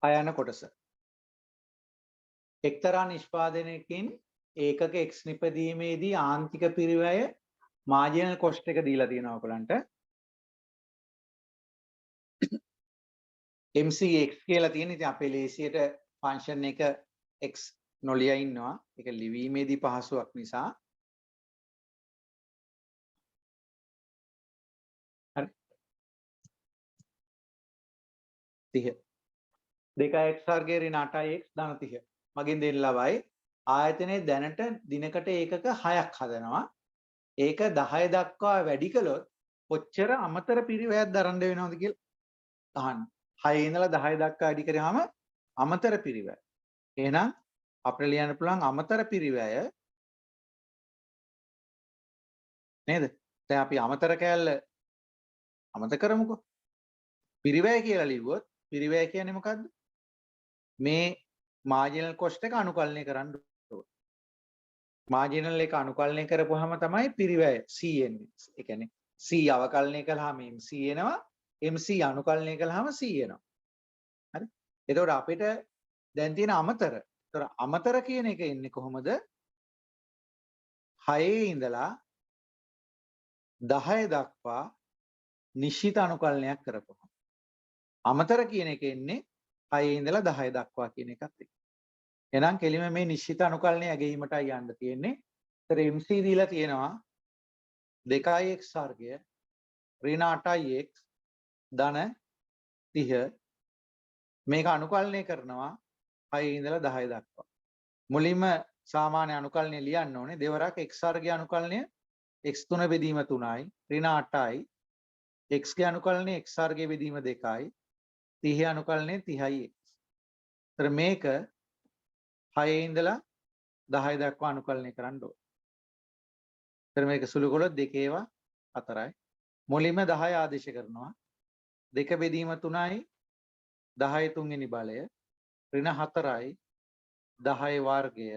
අයන කොටස. එක්තරා නිෂ්පාදනයකින් ඒකක x නිපදීමේදී ආන්තික පිරිවැය මාර්ජිනල් කොස්ට් එක දීලා තියෙනවා ඔයගලන්ට. MCX කියලා තියෙන. ඉතින් අපේ ලේසියට ෆන්ක්ෂන් එක x නොලියා ඉන්නවා. ඒක ලිවීමේදී පහසුවක් නිසා. හරි. 30. 2x වර්ගයේ ඍණ 8x ධන 30. මගෙන් දෙන්න ලබයි. ආයතනයේ දැනට දිනකට ඒකක 6ක් හදනවා. ඒක 10 දක්වා වැඩි කළොත් කොච්චර අමතර පිරිවැයක් දරන්න වෙනවද කියලා අහන්න. 6 ඉඳලා 10 දක්වා වැඩි කරාම අමතර පිරිවැය. එහෙනම් අපිට ලියන්න පුළුවන් අමතර පිරිවැය නේද? දැන් අපි අමතර කෑල්ල අමතක කරමුකෝ. පිරිවැය කියලා ලිව්වොත් පිරිවැය කියන්නේ මොකද්ද? මේ මාර්ජිනල් කොස්ට් එක අනුකලනය කරන්න ඕනේ. මාර්ජිනල් එක අනුකලනය කරපුවාම තමයි පිරිවැය C එන්නේ. ඒ කියන්නේ C අවකලනය කළාම MC එනවා. MC අනුකලනය කළාම C එනවා. හරි. එතකොට අපිට දැන් තියෙන අමතර. එතකොට අමතර කියන එක එන්නේ කොහොමද? 6 ඉඳලා 10 දක්වා නිශ්චිත අනුකලනයක් කරපුවා. අමතර කියන එක එන්නේ 6 ඉඳලා 10 දක්වා කියන එකත් එක්ක. එහෙනම් කෙලිම මේ නිශ්චිත අනුකලනය ඇගීමටයි යන්න තියෙන්නේ. ඒතර MC දීලා තියෙනවා 2x වර්ගය ඍණ 8x ධන 30 මේක අනුකලනය කරනවා 6 ඉඳලා 10 දක්වා. මුලින්ම සාමාන්‍ය අනුකලනය ලියන්න ඕනේ. දෙවරක් x වර්ගය අනුකලනය x3 බෙදීම 3යි ඍණ 8යි x ගේ අනුකලනය x වර්ගය බෙදීම 2යි 30 අනුකලනය 30යි x. ඒතර මේක 6 ඉඳලා 10 දක්වා අනුකලනය කරන්න ඕනේ. ඒතර මේක සුළු කළොත් 2 ඒවා 4යි. මුලින්ම 10 ආදේශ කරනවා. 2 බෙදීම 3යි 10 තුන්වෙනි බලය ඍණ 4යි 10 වර්ගය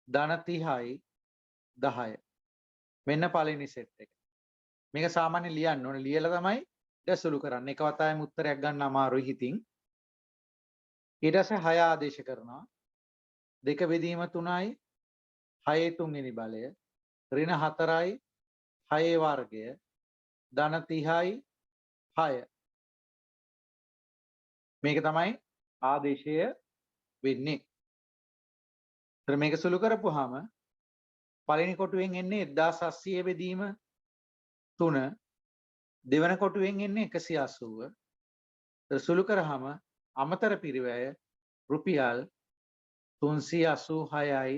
ධන 30යි 10. මෙන්න පළවෙනි සෙට් එක. මේක සාමාන්‍ය ලියන්න ඕනේ. ලියලා තමයි ඊට සුළු කරන්න. එක වතාවෙම උත්තරයක් ගන්න අමාරුයි හිතින්. ඊට පස්සේ 6 ආදේශ කරනවා. 2 බෙදීම 3යි 6 තුන්වෙනි බලය ඍණ 4යි 6 වර්ගය ධන 30යි 6. මේක තමයි ආදේශය වෙන්නේ. ඒතර මේක සුළු කරපුවාම පළවෙනි කොටුවෙන් එන්නේ 1700 බෙදීම 3 දෙවන කොටුවෙන් එන්නේ 180. ඒතර සුළු කරාම අමතර පිරිවැය රුපියල් 386යි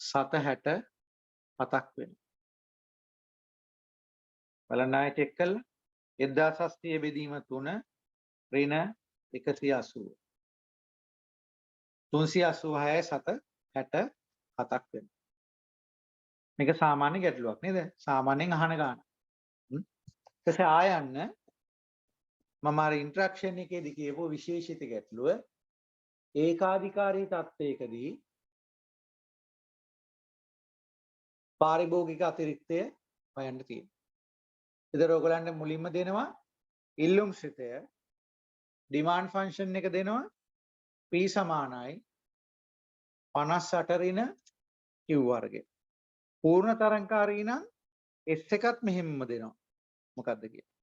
767ක් වෙනවා. බලන්න ආයෙ චෙක් කළා. 1700 බෙදීම 3 ඍණ 180. 386යි 767ක් වෙනවා. මේක සාමාන්‍ය ගැටලුවක් නේද? සාමාන්‍යයෙන් අහන ගාන. ඊට ආයන්න මම අර ඉන්ට්‍රැක්ෂන් එකේදී කියපුව විශේෂිත ගැටලුව ඒකාධිකාරී තත්ත්වයකදී පාරිභෝගික අතිරික්තය හොයන්න තියෙනවා. ඒතර ඔයගලන්ට මුලින්ම දෙනවා ඉල්ලුම් ශ්‍රිතය ඩිමාන්ඩ් ෆන්ක්ෂන් එක දෙනවා P සමානයි 58 ඍණ Q වර්ගය. පූර්ණ තරංකාරී නම් S එකත් මෙහෙමම දෙනවා. මොකද්ද කියන්නේ?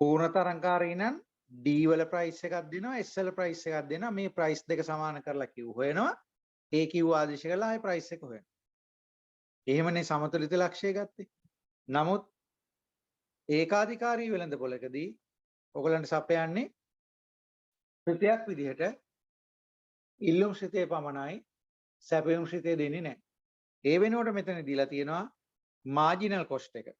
පූර්ණ තරංකාරී නම් D වල ප්‍රයිස් එකක් දෙනවා S වල ප්‍රයිස් එකක් දෙනවා. මේ ප්‍රයිස් දෙක සමාන කරලා Q හොයනවා. ඒ Q ආදේශ කරලා ආයේ ප්‍රයිස් එක හොයනවා. එහෙමනේ සමතුලිත ලක්ෂය ගත්තේ. නමුත් ඒකාධිකාරී වෙළඳපොළකදී ඔයගලන්ට සපයන්නේ ශ්‍රිතයක් විදිහට ඉල්ලුම් ශ්‍රිතය පමණයි සැපයුම් ශ්‍රිතය දෙන්නේ නැහැ. ඒ වෙනුවට මෙතන දීලා තියෙනවා මාජිනල් කොස්ට් එක.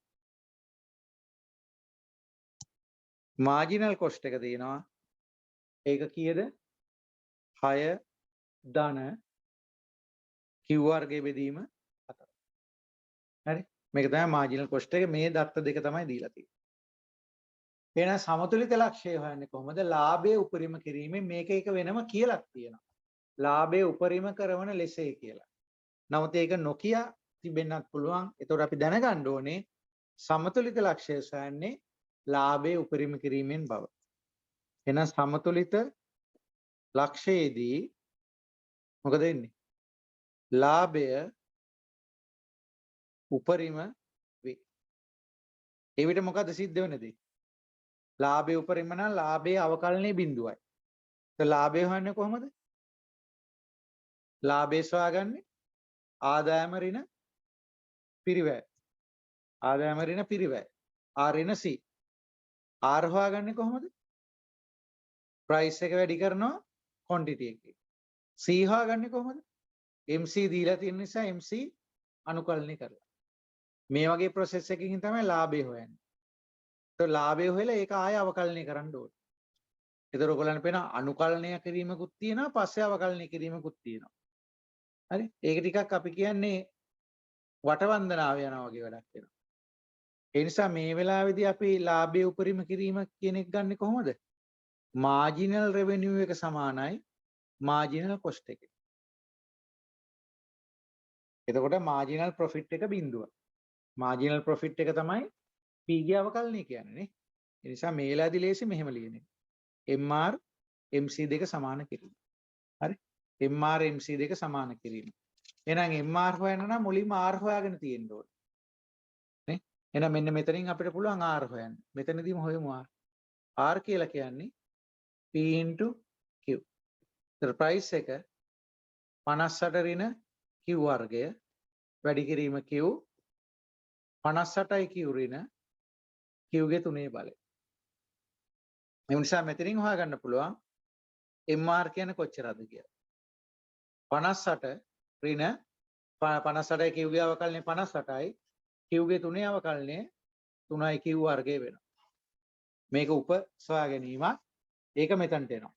මාජිනල් කොස්ට් එක තියෙනවා. ඒක කීයද? 6 ධන Q වර්ගයේ බෙදීම 4. හරි. මේක තමයි මාජිනල් කොස්ට් එක. මේ දත්ත දෙක තමයි දීලා තියෙන්නේ. එහෙනම් සමතුලිත ලක්ෂය හොයන්නේ කොහොමද? ලාභයේ උපරිම කිරීමෙන් මේක එක වෙනම කියලා තියෙනවා. ලාභයේ උපරිම කරන ලෙසයි කියලා. නමුත් ඒක නොකිය තිබෙන්නත් පුළුවන්. ඒතකොට අපි දැනගන්න ඕනේ සමතුලිත ලක්ෂය සොයන්නේ ලාභයේ උපරිම කිරීමෙන් බව. එහෙනම් සමතුලිත ලක්ෂයේදී මොකද වෙන්නේ? ලාභය උපරිම වේ. ඒ විදිහ මොකද සිද්ධ වෙන්නේ? ලාභයේ උපරිම නම් ලාභයේ අවකලනයේ බිඳුවයි. ඒක ලාභය හොයන්නේ කොහොමද? ලාභය සොයාගන්නේ ආදායම ඍණ පිරිවැය. ආදායම ඍණ පිරිවැය. R ඍණ C. R හොයාගන්නේ කොහොමද? ප්‍රයිස් එක වැඩි කරනවා quantity එකේ. C හොයාගන්නේ කොහොමද? MC දීලා තියෙන නිසා MC අනුකලනය කරලා. මේ වගේ process එකකින් තමයි ලාභය හොයන්නේ. ඒක ලාභය හොයලා ඒක ආය අවකලනය කරන්න ඕනේ. ඒතර ඔයගොල්ලන්ට පේන අනුකලනය කිරීමකුත් තියෙනවා පස්සේ අවකලනය කිරීමකුත් තියෙනවා. හරි? ඒක ටිකක් අපි කියන්නේ වටවන්දනාව යනවා වගේ වැඩක් වෙනවා. ඒ නිසා මේ වෙලාවේදී අපි ලාභයේ උපරිම කිරීම කියන එක ගන්නෙ කොහොමද? මාජිනල් රෙවෙනියු එක සමානයි මාජිනල් කොස්ට් එක. එතකොට මාජිනල් ප්‍රොෆිට් එක බිඳුව. මාජිනල් ප්‍රොෆිට් එක තමයි P ගේ අවකලනය කියන්නේ නේ. ඒ නිසා මේලාදී ලේසි මෙහෙම ලියන එක. MR MC දෙක සමාන කිරීම. හරි. MR MC දෙක සමාන කිරීම. එහෙනම් MR හොයන්න නම් මුලින්ම R හොයාගෙන තියෙන්න ඕනේ. නේ? එහෙනම් මෙන්න මෙතනින් අපිට පුළුවන් R හොයන්න. මෙතනදීම හොයමු R. R කියලා කියන්නේ P * Q. ඒතර ප්‍රයිස් එක 58 ඍණ Q වර්ගය වැඩි කිරීම Q 58යි Q ඍණ Q ගේ 3 බලය. ඒ නිසා මෙතනින් හොයාගන්න පුළුවන් MR කියන්නේ කොච්චරද කියලා. 58 ඍණ 58යි Q ගේ අවකලනය 58යි Q ගේ 3 අවකලනය 3යි Q වර්ගය වෙනවා. මේක උප සොයා ගැනීමක්. ඒක මෙතනට එනවා.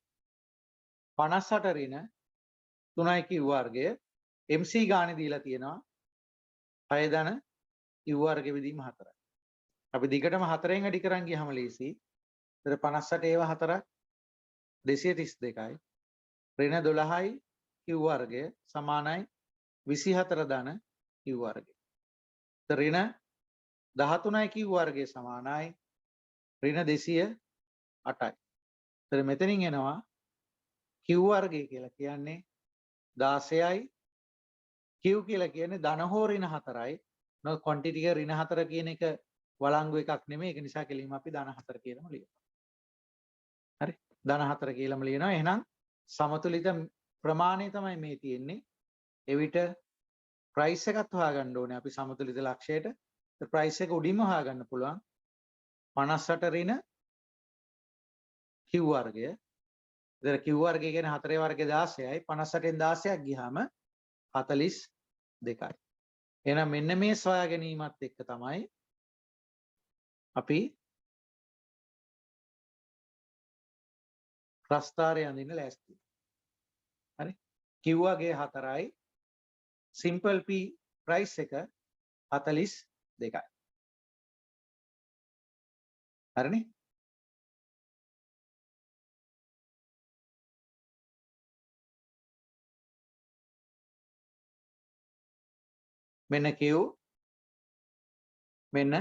58 ඍණ 3යි Q වර්ගය MC ගානේ දීලා තියෙනවා 6 ධන Q වර්ගය විදීම 4යි. අපි දිගටම 4ෙන් වැඩි කරන් ගියහම ලේසි. ඒතර 58 ඒවා 4ක් 232යි. ඍණ 12යි Q වර්ගය සමානයි 24 ධන Q වර්ගය. ඒතර ඍණ 13යි Q වර්ගය සමානයි ඍණ 208යි. ඒතර මෙතනින් එනවා Q වර්ගය කියලා කියන්නේ 16යි Q කියලා කියන්නේ ධන හෝ ඍණ 4යි. නෝ ක්වොන්ටිටි එක ඍණ 4 කියන එක වළංගු එකක් නෙමෙයි. ඒක නිසා කෙලින්ම අපි ධන 4 කියලාම ලියනවා. හරි. ධන 4 කියලාම ලියනවා. එහෙනම් සමතුලිත ප්‍රමාණය තමයි මේ තියෙන්නේ. එවිට ප්‍රයිස් එකත් හොයාගන්න ඕනේ අපි සමතුලිත ලක්ෂයට. ඒ ප්‍රයිස් එක උඩින්ම හොයාගන්න පුළුවන්. 58 ඍණ Q වර්ගය. ඒතර Q වර්ගය කියන්නේ 4 වර්ගය 16යි. 58න් 16ක් ගියාම 42යි. එහෙනම් මෙන්න මේ සොයා ගැනීමත් එක්ක තමයි අපි ප්‍රස්ථාරය අඳින්න ලෑස්ති. හරි. Q වගේ 4යි. සිම්පල් P ප්‍රයිස් එක 42යි. හරිනේ? මෙන්න Q මෙන්න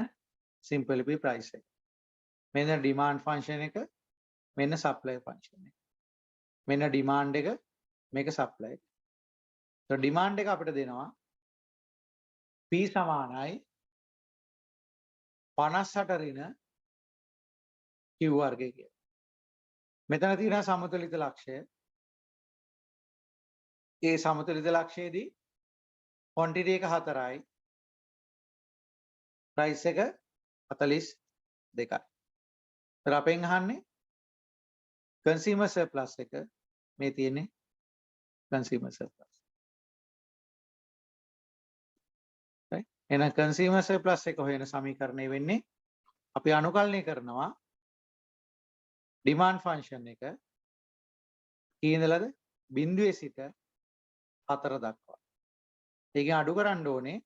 සිම්පල් P ප්‍රයිස් එක. මෙන්න ඩිමාන්ඩ් ෆන්ක්ෂන් එක මෙන්න සප්ලයි ෆන්ක්ෂන් එක. මෙන්න ඩිමාන්ඩ් එක මේක සප්ලයි. તો ඩිමාන්ඩ් එක අපිට දෙනවා P සමානයි 58 ඍණ Q වර්ගය කියලා. මෙතන තියෙන සමතුලිත ලක්ෂය. ඒ සමතුලිත ලක්ෂයේදී ක්වොන්ටිටි එක 4යි. ප්‍රයිස් එක 42යි. ඒතර අපෙන් අහන්නේ කන්සියුමර් සර්ප්ලස් එක මේ තියෙන්නේ කන්සියුමර් සර්ප්ලස්. right? එහෙනම් කන්සියුමර් සර්ප්ලස් එක හොයන සමීකරණය වෙන්නේ අපි අනුකලනය කරනවා ඩිමාන්ඩ් ෆන්ක්ෂන් එක කී ඉඳලාද බිඳුවේ සිට 4 දක්වා. ඒකෙන් අඩු කරන්න ඕනේ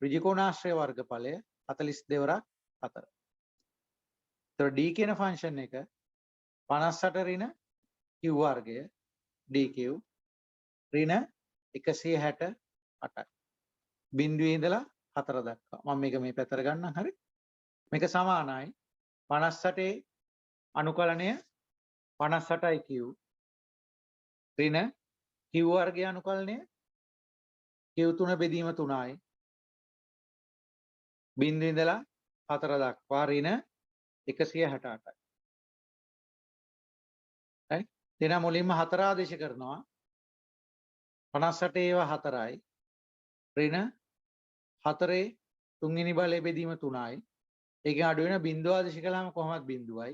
ඍජුකෝණාශ්‍රය වර්ගඵලය 42 වරක් 4. ඒතර D කියන ෆන්ක්ෂන් එක 58 ඍණ Q වර්ගය DQ ඍණ 168යි. බිඳුවේ ඉඳලා 4 දක්වා. මම මේක මේ පැත්තට ගන්නම්. හරි. මේක සමානයි 58 අනුකලනය 58යි Q ඍණ Q වර්ගය අනුකලනය Q3 බෙදීම 3යි. බිඳුවේ ඉඳලා 4 දක්වා ඍණ 168යි. හරි. එහෙනම් මුලින්ම 4 ආදේශ කරනවා 58 ඒවා 4යි. ඍණ 4 තුන්වෙනි බලය බෙදීම 3යි. ඒකෙන් අඩු වෙන බිඳුව ආදේශ කළාම කොහොමද බිඳුවයි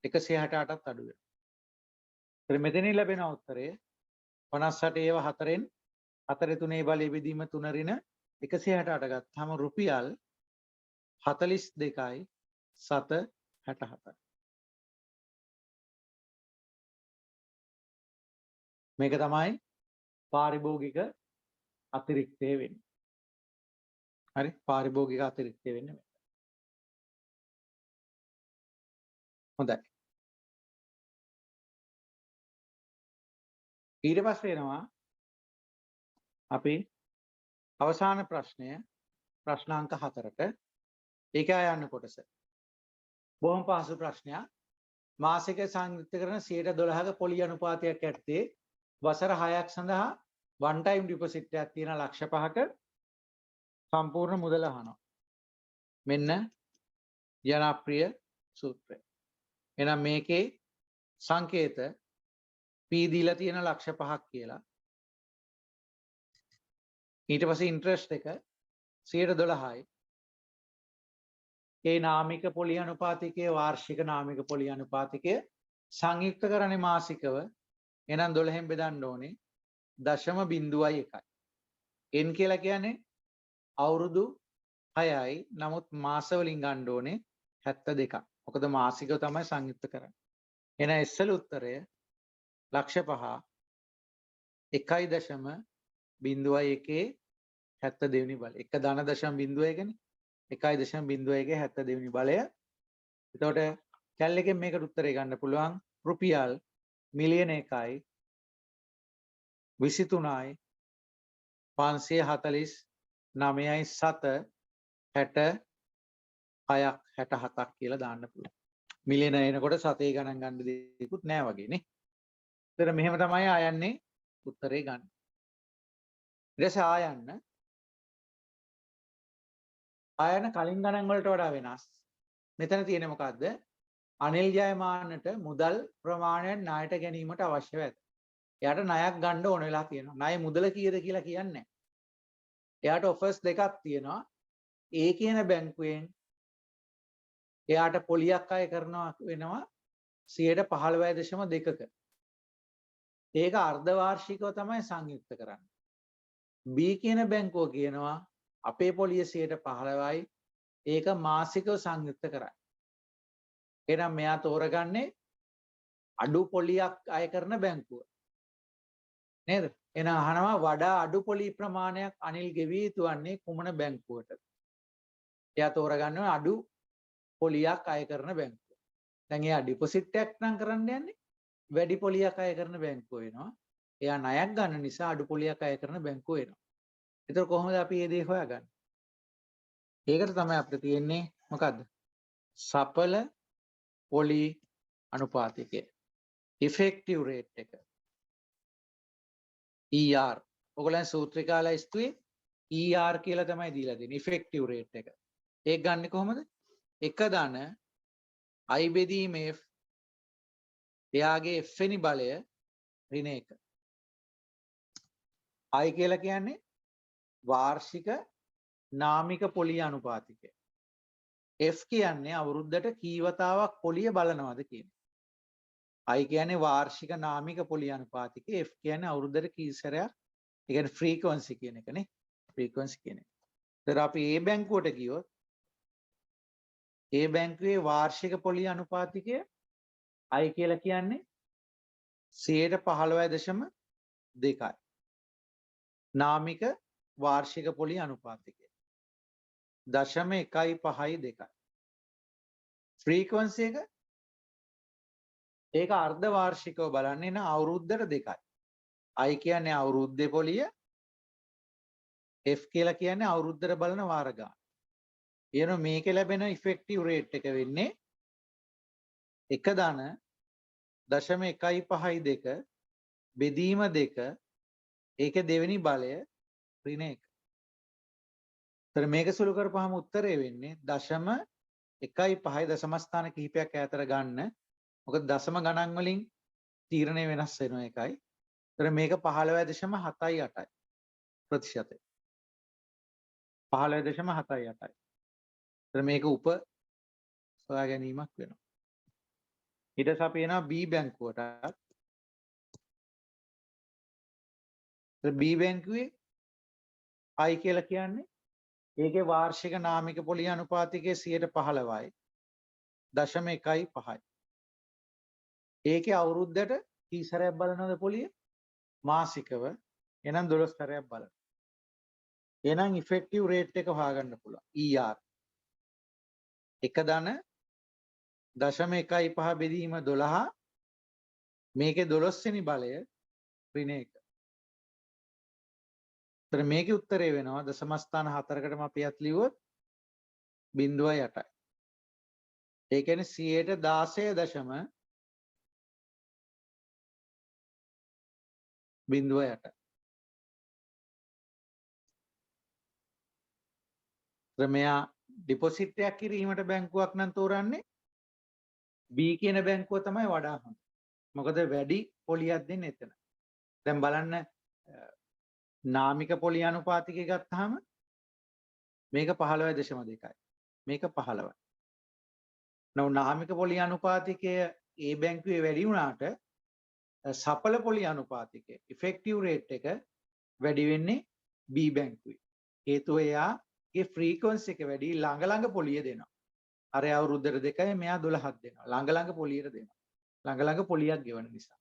168ටත් අඩු වෙනවා. ඒත් මෙතනින් ලැබෙන උත්තරය 58 ඒවා 4න් 4 3 බලය බෙදීම 3 ඍණ 168 ගත්තාම රුපියල් 42යි 767යි. මේක තමයි පාරිභෝගික අතිරික්තය වෙන්නේ. හරි. පාරිභෝගික අතිරික්තය වෙන්නේ මේක. හොඳයි. ඊට පස්සේ එනවා අපි අවසාන ප්‍රශ්නය ප්‍රශ්නාංක 4ට ඒක ආයන්න කොටස. බොහොම පහසු ප්‍රශ්නයක්. මාසික සංයුක්තකරණ 12%ක පොලි අනුපාතයක් ඇත්තේ වසර 6ක් සඳහා වන් ටයිම් ඩිපොසිට් එකක් තියෙන ලක්ෂ 5ක සම්පූර්ණ මුදල අහනවා. මෙන්න ජනප්‍රිය සූත්‍රය. එහෙනම් මේකේ සංකේත P දීලා තියෙන ලක්ෂ 5ක් කියලා. ඊට පස්සේ ඉන්ට්‍රස්ට් එක 12%යි. ඒ නාමික පොලි අනුපාතිකයේ වාර්ෂික නාමික පොලි අනුපාතිකය සංයුක්තකරණේ මාසිකව එහෙනම් 12න් බෙදන්න ඕනේ 0.01යි. n කියලා කියන්නේ අවුරුදු 6යි. නමුත් මාස වලින් ගන්න ඕනේ 72ක්. මොකද මාසිකව තමයි සංයුක්ත කරන්නේ. එහෙනම් ඉස්සෙල් උත්තරය ලක්ෂ 5 1.01 72 වෙනි බලය. 1.01 1.01 72 වෙනි බලය. එතකොට කැල් එකෙන් මේකට උත්තරේ ගන්න පුළුවන් රුපියල් මිලියන 1යි 23යි 549යි 7 66ක් 67ක් කියලා දාන්න පුළුවන්. මිලියන එනකොට සතේ ගණන් ගන්න දෙයක්වත් නෑ වගේ නේ. ඒතර මෙහෙම තමයි ආයන්නේ උත්තරේ ගන්න. ඊට පස්සේ ආයන කලින් ගණන් වලට වඩා වෙනස්. මෙතන තියෙන්නේ මොකද්ද? අනිල් ජයමානට මුදල් ප්‍රමාණයක් ණයට ගැනීමට අවශ්‍යව ඇත. එයාට ණයක් ගන්න ඕන වෙලා තියෙනවා. ණය මුදල කීයද කියලා කියන්නේ නැහැ. එයාට ඔෆර්ස් දෙකක් තියෙනවා. A කියන බැංකුවෙන් එයාට පොලියක් අය කරනවා වෙනවා 15.2ක. ඒක අර්ධ වාර්ෂිකව තමයි සංයුක්ත කරන්නේ. B කියන බැංකුව කියනවා අපේ පොලිය 15%යි ඒක මාසිකව සංයුක්ත කරයි. එහෙනම් මෙයා තෝරගන්නේ අඩු පොලියක් අය කරන බැංකුව. නේද? එහෙනම් අහනවා වඩා අඩු පොලි ප්‍රමාණයක් අනිල් ගෙවී යුතු වන්නේ කුමන බැංකුවටද? එයා තෝරගන්නේ අඩු පොලියක් අය කරන බැංකුව. දැන් එයා ඩිපොසිට් එකක් නම් කරන්න යන්නේ වැඩි පොලියක් අය කරන බැංකුව වෙනවා. එයා ණයක් ගන්න නිසා අඩු පොලියක් අය කරන බැංකුව වෙනවා. ඒතර කොහොමද අපි මේ දේ හොයාගන්නේ? ඒකට තමයි අපිට තියෙන්නේ මොකද්ද? සඵල පොලි අනුපාතිකය. ඉෆෙක්ටිව් රේට් එක. ER. ඔයගොල්ලන් සූත්‍රිකාලා ඉස්තුවේ ER කියලා තමයි දීලා දෙන්නේ. ඉෆෙක්ටිව් රේට් එක. ඒක ගන්නෙ කොහොමද? එක ධන I බෙදීම F එයාගේ F වෙනි බලය ඍණ 1. I කියලා කියන්නේ වාර්ෂික නාමික පොලිය අනුපාතිකය. F කියන්නේ අවුරුද්දට කී වතාවක් පොලිය බලනවද කියන්නේ. I කියන්නේ වාර්ෂික නාමික පොලිය අනුපාතිකය. F කියන්නේ අවුරුද්දට කී සැරයක්. ඒ කියන්නේ ෆ්‍රීකවන්සි කියන එකනේ. ෆ්‍රීකවන්සි කියන එක. ඒතර අපි A බැංකුවට ගියොත් A බැංකුවේ වාර්ෂික පොලිය අනුපාතිකය I කියලා කියන්නේ 15.2යි. නාමික වාර්ෂික පොලිය අනුපාතිකය 0.15 ෆ්‍රීකවන්සි එක ඒක අර්ධ වාර්ෂිකව බලන්නේ න අවුරුද්දට 2යි. I කියන්නේ අවුරුද්දේ පොලිය F කියලා කියන්නේ අවුරුද්දට බලන වාර ගාන. එන මේකේ ලැබෙන ඉෆෙක්ටිව් රේට් එක වෙන්නේ 1.0.152 බෙදීම 2 ඒකේ දෙවෙනි බලය ඍණ 1. ඒතර මේක සුළු කරපුවාම උත්තරේ වෙන්නේ 0.15 දශම ස්ථාන කිහිපයක් ඈතට ගන්න. මොකද දශම ගණන් වලින් තීරණය වෙනස් වෙන එකයි. ඒතර මේක 15.78යි ප්‍රතිශතය. 15.78යි. ඒතර මේක උප සොයා ගැනීමක් වෙනවා. ඊට පස්සේ අපි එනවා B බැංකුවට. B බැංකුවේ I කියලා කියන්නේ ඒකේ වාර්ෂික නාමික පොලිය අනුපාතිකයේ 15%යි 0.15යි. ඒකේ අවුරුද්දට කී සැරයක් බලනවද පොලිය? මාසිකව. එහෙනම් 12 සැරයක් බලනවා. එහෙනම් ඉෆෙක්ටිව් රේට් එක හොයාගන්න පුළුවන්. ER 1.0.15 බෙදීම 12 මේකේ 12 වෙනි බලය ඍණ 1. ඒතර මේකේ උත්තරේ වෙනවා දශම ස්ථාන 4කටම අපි අත් ලිව්වොත් 0.8යි. ඒ කියන්නේ 16.0.08. මෙයා ඩිපොසිට් එකක් කිරීමට බැංකුවක් නම් තෝරන්නේ B කියන බැංකුව තමයි වඩා හොඳ. මොකද වැඩි පොලියක් දෙන්නේ එතන. දැන් බලන්න නාමික පොලි අනුපාතිකය ගත්තාම මේක 15.2යි. මේක 15යි. නමුත් නාමික පොලි අනුපාතිකය ඒ බැංකුවේ වැඩි වුණාට සඵල පොලි අනුපාතිකය ඉෆෙක්ටිව් රේට් එක වැඩි වෙන්නේ B බැංකුවේ. හේතුව එයාගේ ෆ්‍රීකවන්සි එක වැඩි ළඟ පොලිය දෙනවා. අර අවුරුද්දට 2යි මෙයා 12ක් දෙනවා. ළඟ පොලියට දෙනවා. ළඟ පොලියක් ගෙවන නිසා.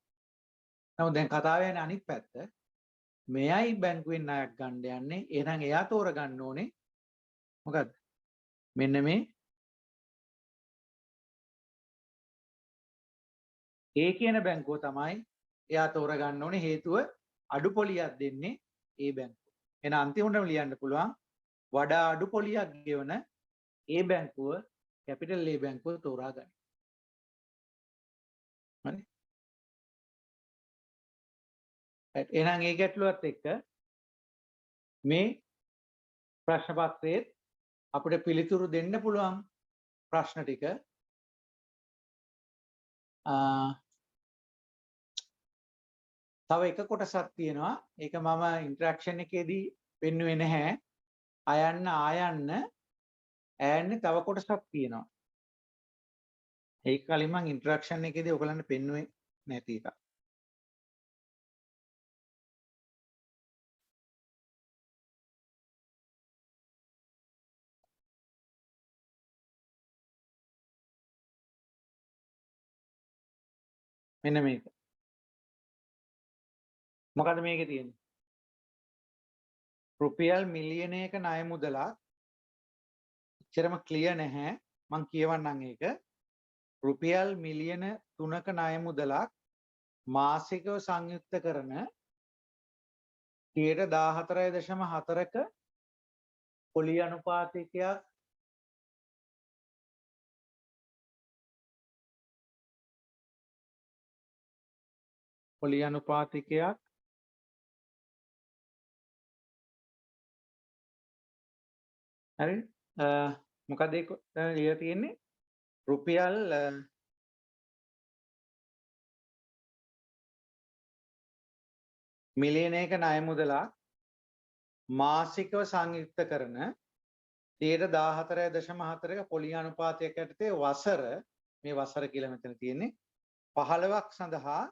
නමුත් දැන් කතාව යන්නේ අනිත් පැත්ත. මෙයයි බැංකුවෙන් ණයක් ගන්න යන්නේ. එහෙනම් එයා තෝරගන්න ඕනේ මොකද්ද? මෙන්න මේ ඒ කියන බැංකුව තමයි එයා තෝරගන්න ඕනේ. හේතුව අඩු පොලියක් දෙන්නේ ඒ බැංකුව. එහෙනම් අන්තිමටම ලියන්න පුළුවන් වඩා අඩු පොලියක් ගෙවන ඒ බැංකුව කැපිටල් ඒ බැංකුව තෝරා ගන්න. හරි. එහෙනම් ඒ ගැටලුවත් එක්ක මේ ප්‍රශ්න පත්‍රයේ අපිට පිළිතුරු දෙන්න පුළුවන් ප්‍රශ්න ටික තව එක කොටසක් තියෙනවා. ඒක මම ඉන්ටරැක්ෂන් එකේදී පෙන්වුවේ නැහැ. ආයන්න ඈන්නේ තව කොටසක් තියෙනවා. ඒක කලින් මම ඉන්ටරැක්ෂන් එකේදී ඔයගලන්ට පෙන්වුවේ නැති එක. මෙන්න මේක. මොකද මේකේ තියෙන්නේ? රුපියල් මිලියනයක ණය මුදලක් එච්චරම ක්ලියර් නැහැ. මම කියවන්නම් ඒක. රුපියල් මිලියන 3ක ණය මුදලක් මාසිකව සංයුක්ත කරන 14.4ක පොලි අනුපාතිකයක් හරි මොකද ඒක ලියලා තියෙන්නේ රුපියල් මිලියනයක ණය මුදලක් මාසිකව සංයුක්ත කරන 14.4ක පොලි අනුපාතයක් යටතේ වසර මේ වසර කියලා මෙතන තියෙන්නේ 15ක් සඳහා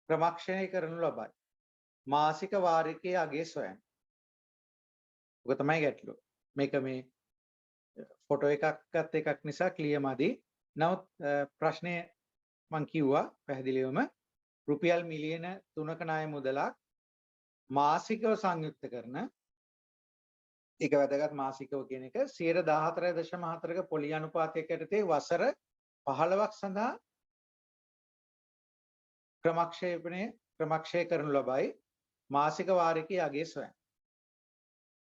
ක්‍රමක්ෂණය කරනු ලබයි. මාසික වාරිකයේ අගය සොයන්න. ඔක තමයි ගැටලුව. මේක මේ ෆොටෝ එකක්වත් එකක් නිසා ක්ලියර් මදි. නමුත් ප්‍රශ්නය මම කිව්වා පැහැදිලිවම රුපියල් මිලියන 3ක ණය මුදලක් මාසිකව සංයුක්ත කරන ඒක වැදගත් මාසිකව කියන එක 14.4ක පොලි අනුපාතයක් යටතේ වසර 15ක් සඳහා ක්‍රමක්ෂය කරනු ලබයි. මාසික වාරිකයේ අගය සොයන්න.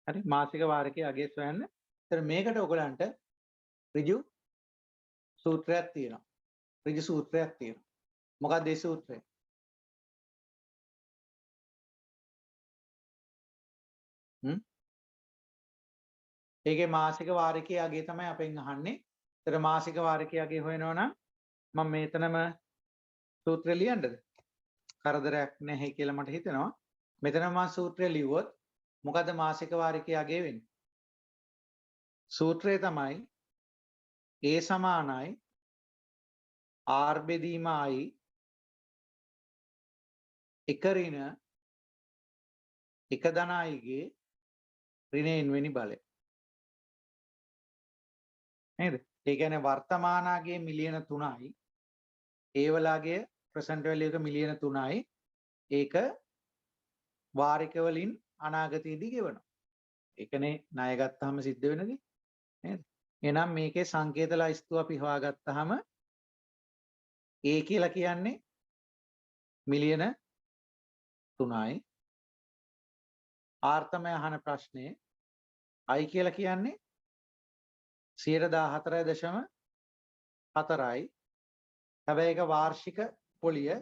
හරි මාසික වාරිකයේ අගය සොයන්න. ඒතර මේකට ඔයගලන්ට ඍජු සූත්‍රයක් තියෙනවා. ඍජු සූත්‍රයක් තියෙනවා. මොකක්ද ඒ සූත්‍රය? ඒකේ මාසික වාරිකයේ අගය තමයි අපෙන් අහන්නේ. ඒතර මාසික වාරිකයේ අගය හොයනවා නම් මම මෙතනම සූත්‍රය ලියන්නද? කරදරයක් නැහැ කියලා මට හිතෙනවා. මෙතන මම සූත්‍රය ලිව්වොත් මොකද මාසික වාරිකයේ අගය වෙන්නේ? සූත්‍රය තමයි A සමානයි R බෙදීම I එක ඍණ එක ධන I ගේ ඍණ n වෙනි බලය. නේද? ඒ කියන්නේ වර්තමානාගේ මිලියන 3යි ඒවලාගේ ප්‍රසන්ට් වැලියු එක මිලියන 3යි ඒක වාරික වලින් අනාගතයේදී ගෙවනවා. ඒකනේ ණය ගත්තාම සිද්ධ වෙන දේ නේද? එහෙනම් මේකේ සංකේත ලයිස්තුව අපි හොයාගත්තාම A කියලා කියන්නේ මිලියන 3යි. R තමයි අහන ප්‍රශ්නේ I කියලා කියන්නේ 114.4යි. හැබැයි ඒක වාර්ෂික පොලිය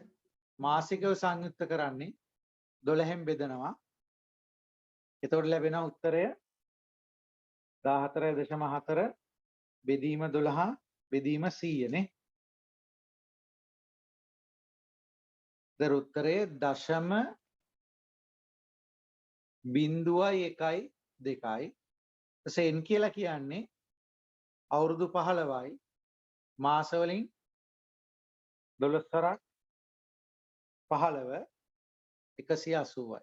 මාසිකව සංයුක්ත කරන්නේ 12න් බෙදනවා. එතකොට ලැබෙන උත්තරය 14.4 බෙදීම 12 බෙදීම 100 නේ. දර උත්තරේ 0.0112යි. එතකොට n කියලා කියන්නේ අවුරුදු 15යි මාස වලින් 12 සරක් 15 180යි.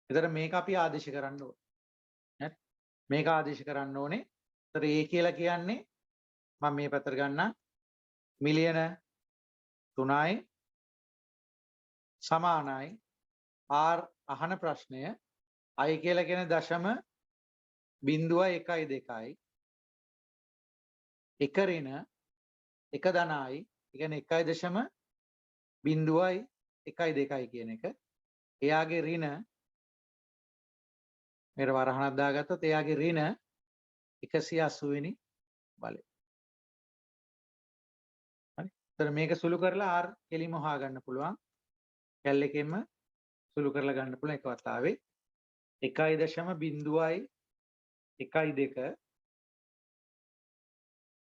එතකොට මේක අපි ආදේශ කරන්න ඕනේ. මේක ආදේශ කරන්න ඕනේ. එතකොට a කියලා කියන්නේ මම මේ පැත්තට ගන්නම් මිලියන 3යි සමානයි r අහන ප්‍රශ්නය i කියලා කියන 0.12යි. එක ඍණ එක ධනයි. ඒ කියන්නේ 1.0.12යි කියන එක. එයාගේ ඍණ මේක වරහණක් දාගත්තොත් එයාගේ ඍණ 180 වෙනි බලය. හරි. ඒතර මේක සුළු කරලා r කෙලිම හොයාගන්න පුළුවන්. කැල් එකෙන්ම සුළු කරලා ගන්න පුළුවන් එක වතාවේ 1.0.12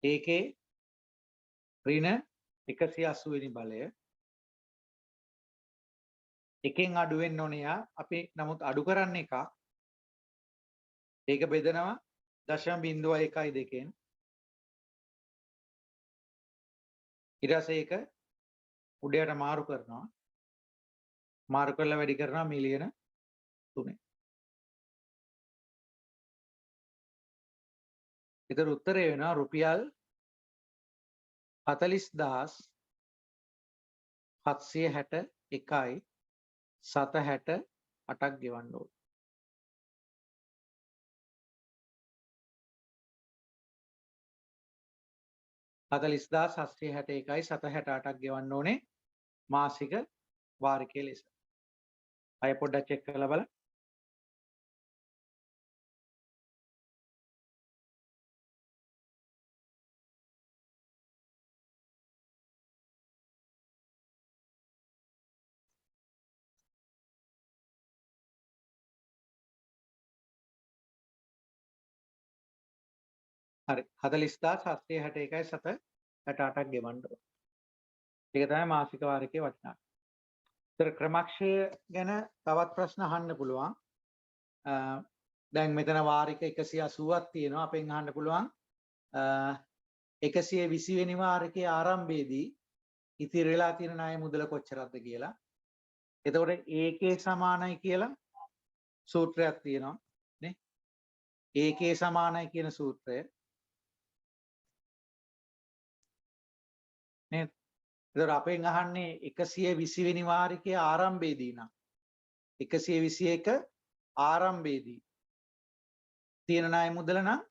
ඒකේ ඍණ 180 වෙනි බලය. එකෙන් අඩු වෙන්න ඕනේ යා. අපි නමුත් අඩු කරන්න එක. ඒක බෙදනවා 0.12න්. ඊට පස්සේ ඒක උඩයට මාරු කරනවා. මාරු කරලා වැඩි කරනවා මිලියන 3. ඒතර උත්තරය වෙනවා රුපියල් 40,761යි 768ක් ගෙවන්න ඕනේ. $40,761යි 768ක් ගෙවන්න ඕනේ මාසික වාරිකයේ ලෙස. අය පොඩ්ඩක් චෙක් කරලා බලන්න. හරි 40,761යි 768ක් ගෙවන්න ඕනේ. ඒක තමයි මාසික වාරිකයේ වටිනාකම. ඒතර ක්‍රමක්ෂය ගැන තවත් ප්‍රශ්න අහන්න පුළුවන්. දැන් මෙතන වාරික 180ක් තියෙනවා. අපෙන් අහන්න පුළුවන් 120 වෙනි වාරිකයේ ආරම්භයේදී ඉතිරි වෙලා තියෙන ණය මුදල කොච්චරක්ද කියලා. එතකොට ඒකේ සමානයි කියලා සූත්‍රයක් තියෙනවා නේ. ඒකේ සමානයි කියන සූත්‍රය නේ. ඒතර අපෙන් අහන්නේ 120 වෙනි වාරිකයේ ආරම්භයේදී නම් 121 ආරම්භයේදී තියෙන ණය මුදල නම්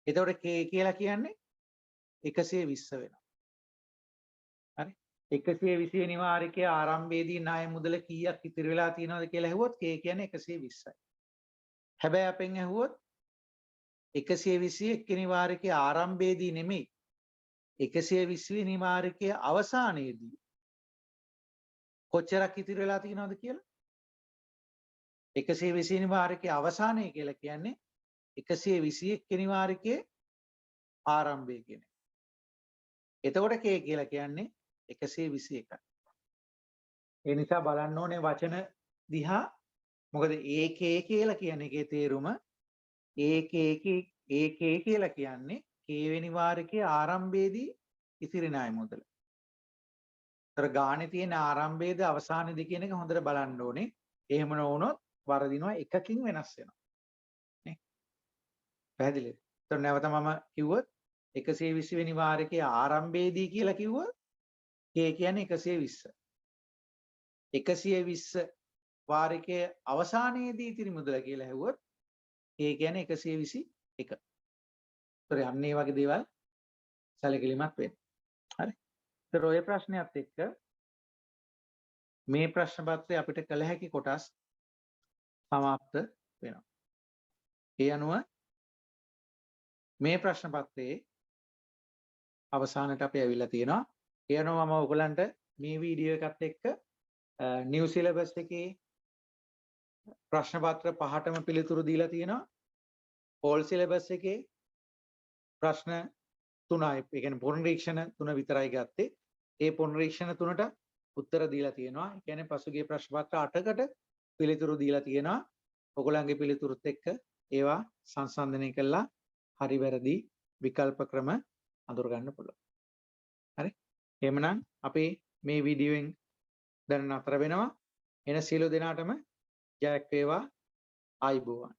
එතකොට K කියලා කියන්නේ 120 වෙනවා. හරි. 120 වෙනි වාරිකයේ ආරම්භයේදී ණය මුදල කීයක් ඉතිරි වෙලා තියෙනවද කියලා ඇහුවොත් K කියන්නේ 120යි. හැබැයි අපෙන් ඇහුවොත් 121 වෙනි වාරිකයේ ආරම්භයේදී නෙමෙයි 120 වෙනි වාරිකයේ අවසානයේදී කොච්චරක් ඉතිරි වෙලා තියෙනවද කියලා. 120 වෙනි වාරිකයේ අවසානය කියලා කියන්නේ 121 වෙනි වාරිකයේ ආරම්භය කියන එක. එතකොට K කියලා කියන්නේ 121යි. ඒ නිසා බලන්න ඕනේ වචන දිහා. මොකද AK කියලා කියන එකේ තේරුම AK කියලා කියන්නේ K වෙනි වාරිකයේ ආරම්භයේදී ඉතිරි ණය මුදල. ඒතර ගානේ තියෙන ආරම්භයේද අවසානයේද කියන එක හොඳට බලන්න ඕනේ. එහෙම නොවුනොත් වරදිනවා එකකින් වෙනස් වෙනවා. නේ? පැහැදිලිද? ඒතර නැවත මම කිව්වොත් 120 වෙනි වාරිකයේ ආරම්භයේදී කියලා කිව්වොත් K කියන්නේ 120. 120 වාරිකයේ අවසානයේදී ඉතිරි මුදල කියලා ඇහුවොත් K කියන්නේ 121. ඒතර අන්න ඒ වගේ දේවල් සැලකිලිමත් වෙන්න. හරි. ඒතර ඔය ප්‍රශ්නයත් එක්ක මේ ප්‍රශ්න පත්‍රය අපිට කළ හැකි කොටස් සමාප්ත වෙනවා. ඒ අනුව මේ ප්‍රශ්න පත්‍රයේ අවසානට අපි ඇවිල්ලා තියෙනවා. කියනවා මම ඔයගලන්ට මේ වීඩියෝ එකත් එක්ක නිව් සිලබස් එකේ ප්‍රශ්න පත්‍ර 5ටම පිළිතුරු දීලා තියෙනවා. ඕල් සිලබස් එකේ ප්‍රශ්න 3යි. ඒ කියන්නේ පුනරීක්ෂණ 3 විතරයි ගත්තේ. ඒ පුනරීක්ෂණ 3ට උත්තර දීලා තියෙනවා. ඒ කියන්නේ පසුගිය ප්‍රශ්න පත්‍ර 8කට පිළිතුරු දීලා තියෙනවා. ඔයගලන්ගේ පිළිතුරුත් එක්ක ඒවා සංසන්දනය කළා හරි වැරදි විකල්ප ක්‍රම අඳුර ගන්න පුළුවන්. හරි. එහෙමනම් අපි මේ වීඩියෝෙන් දැන් නතර වෙනවා. එන සියලු දෙනාටම ජයක් වේවා. ආයුබෝවන්.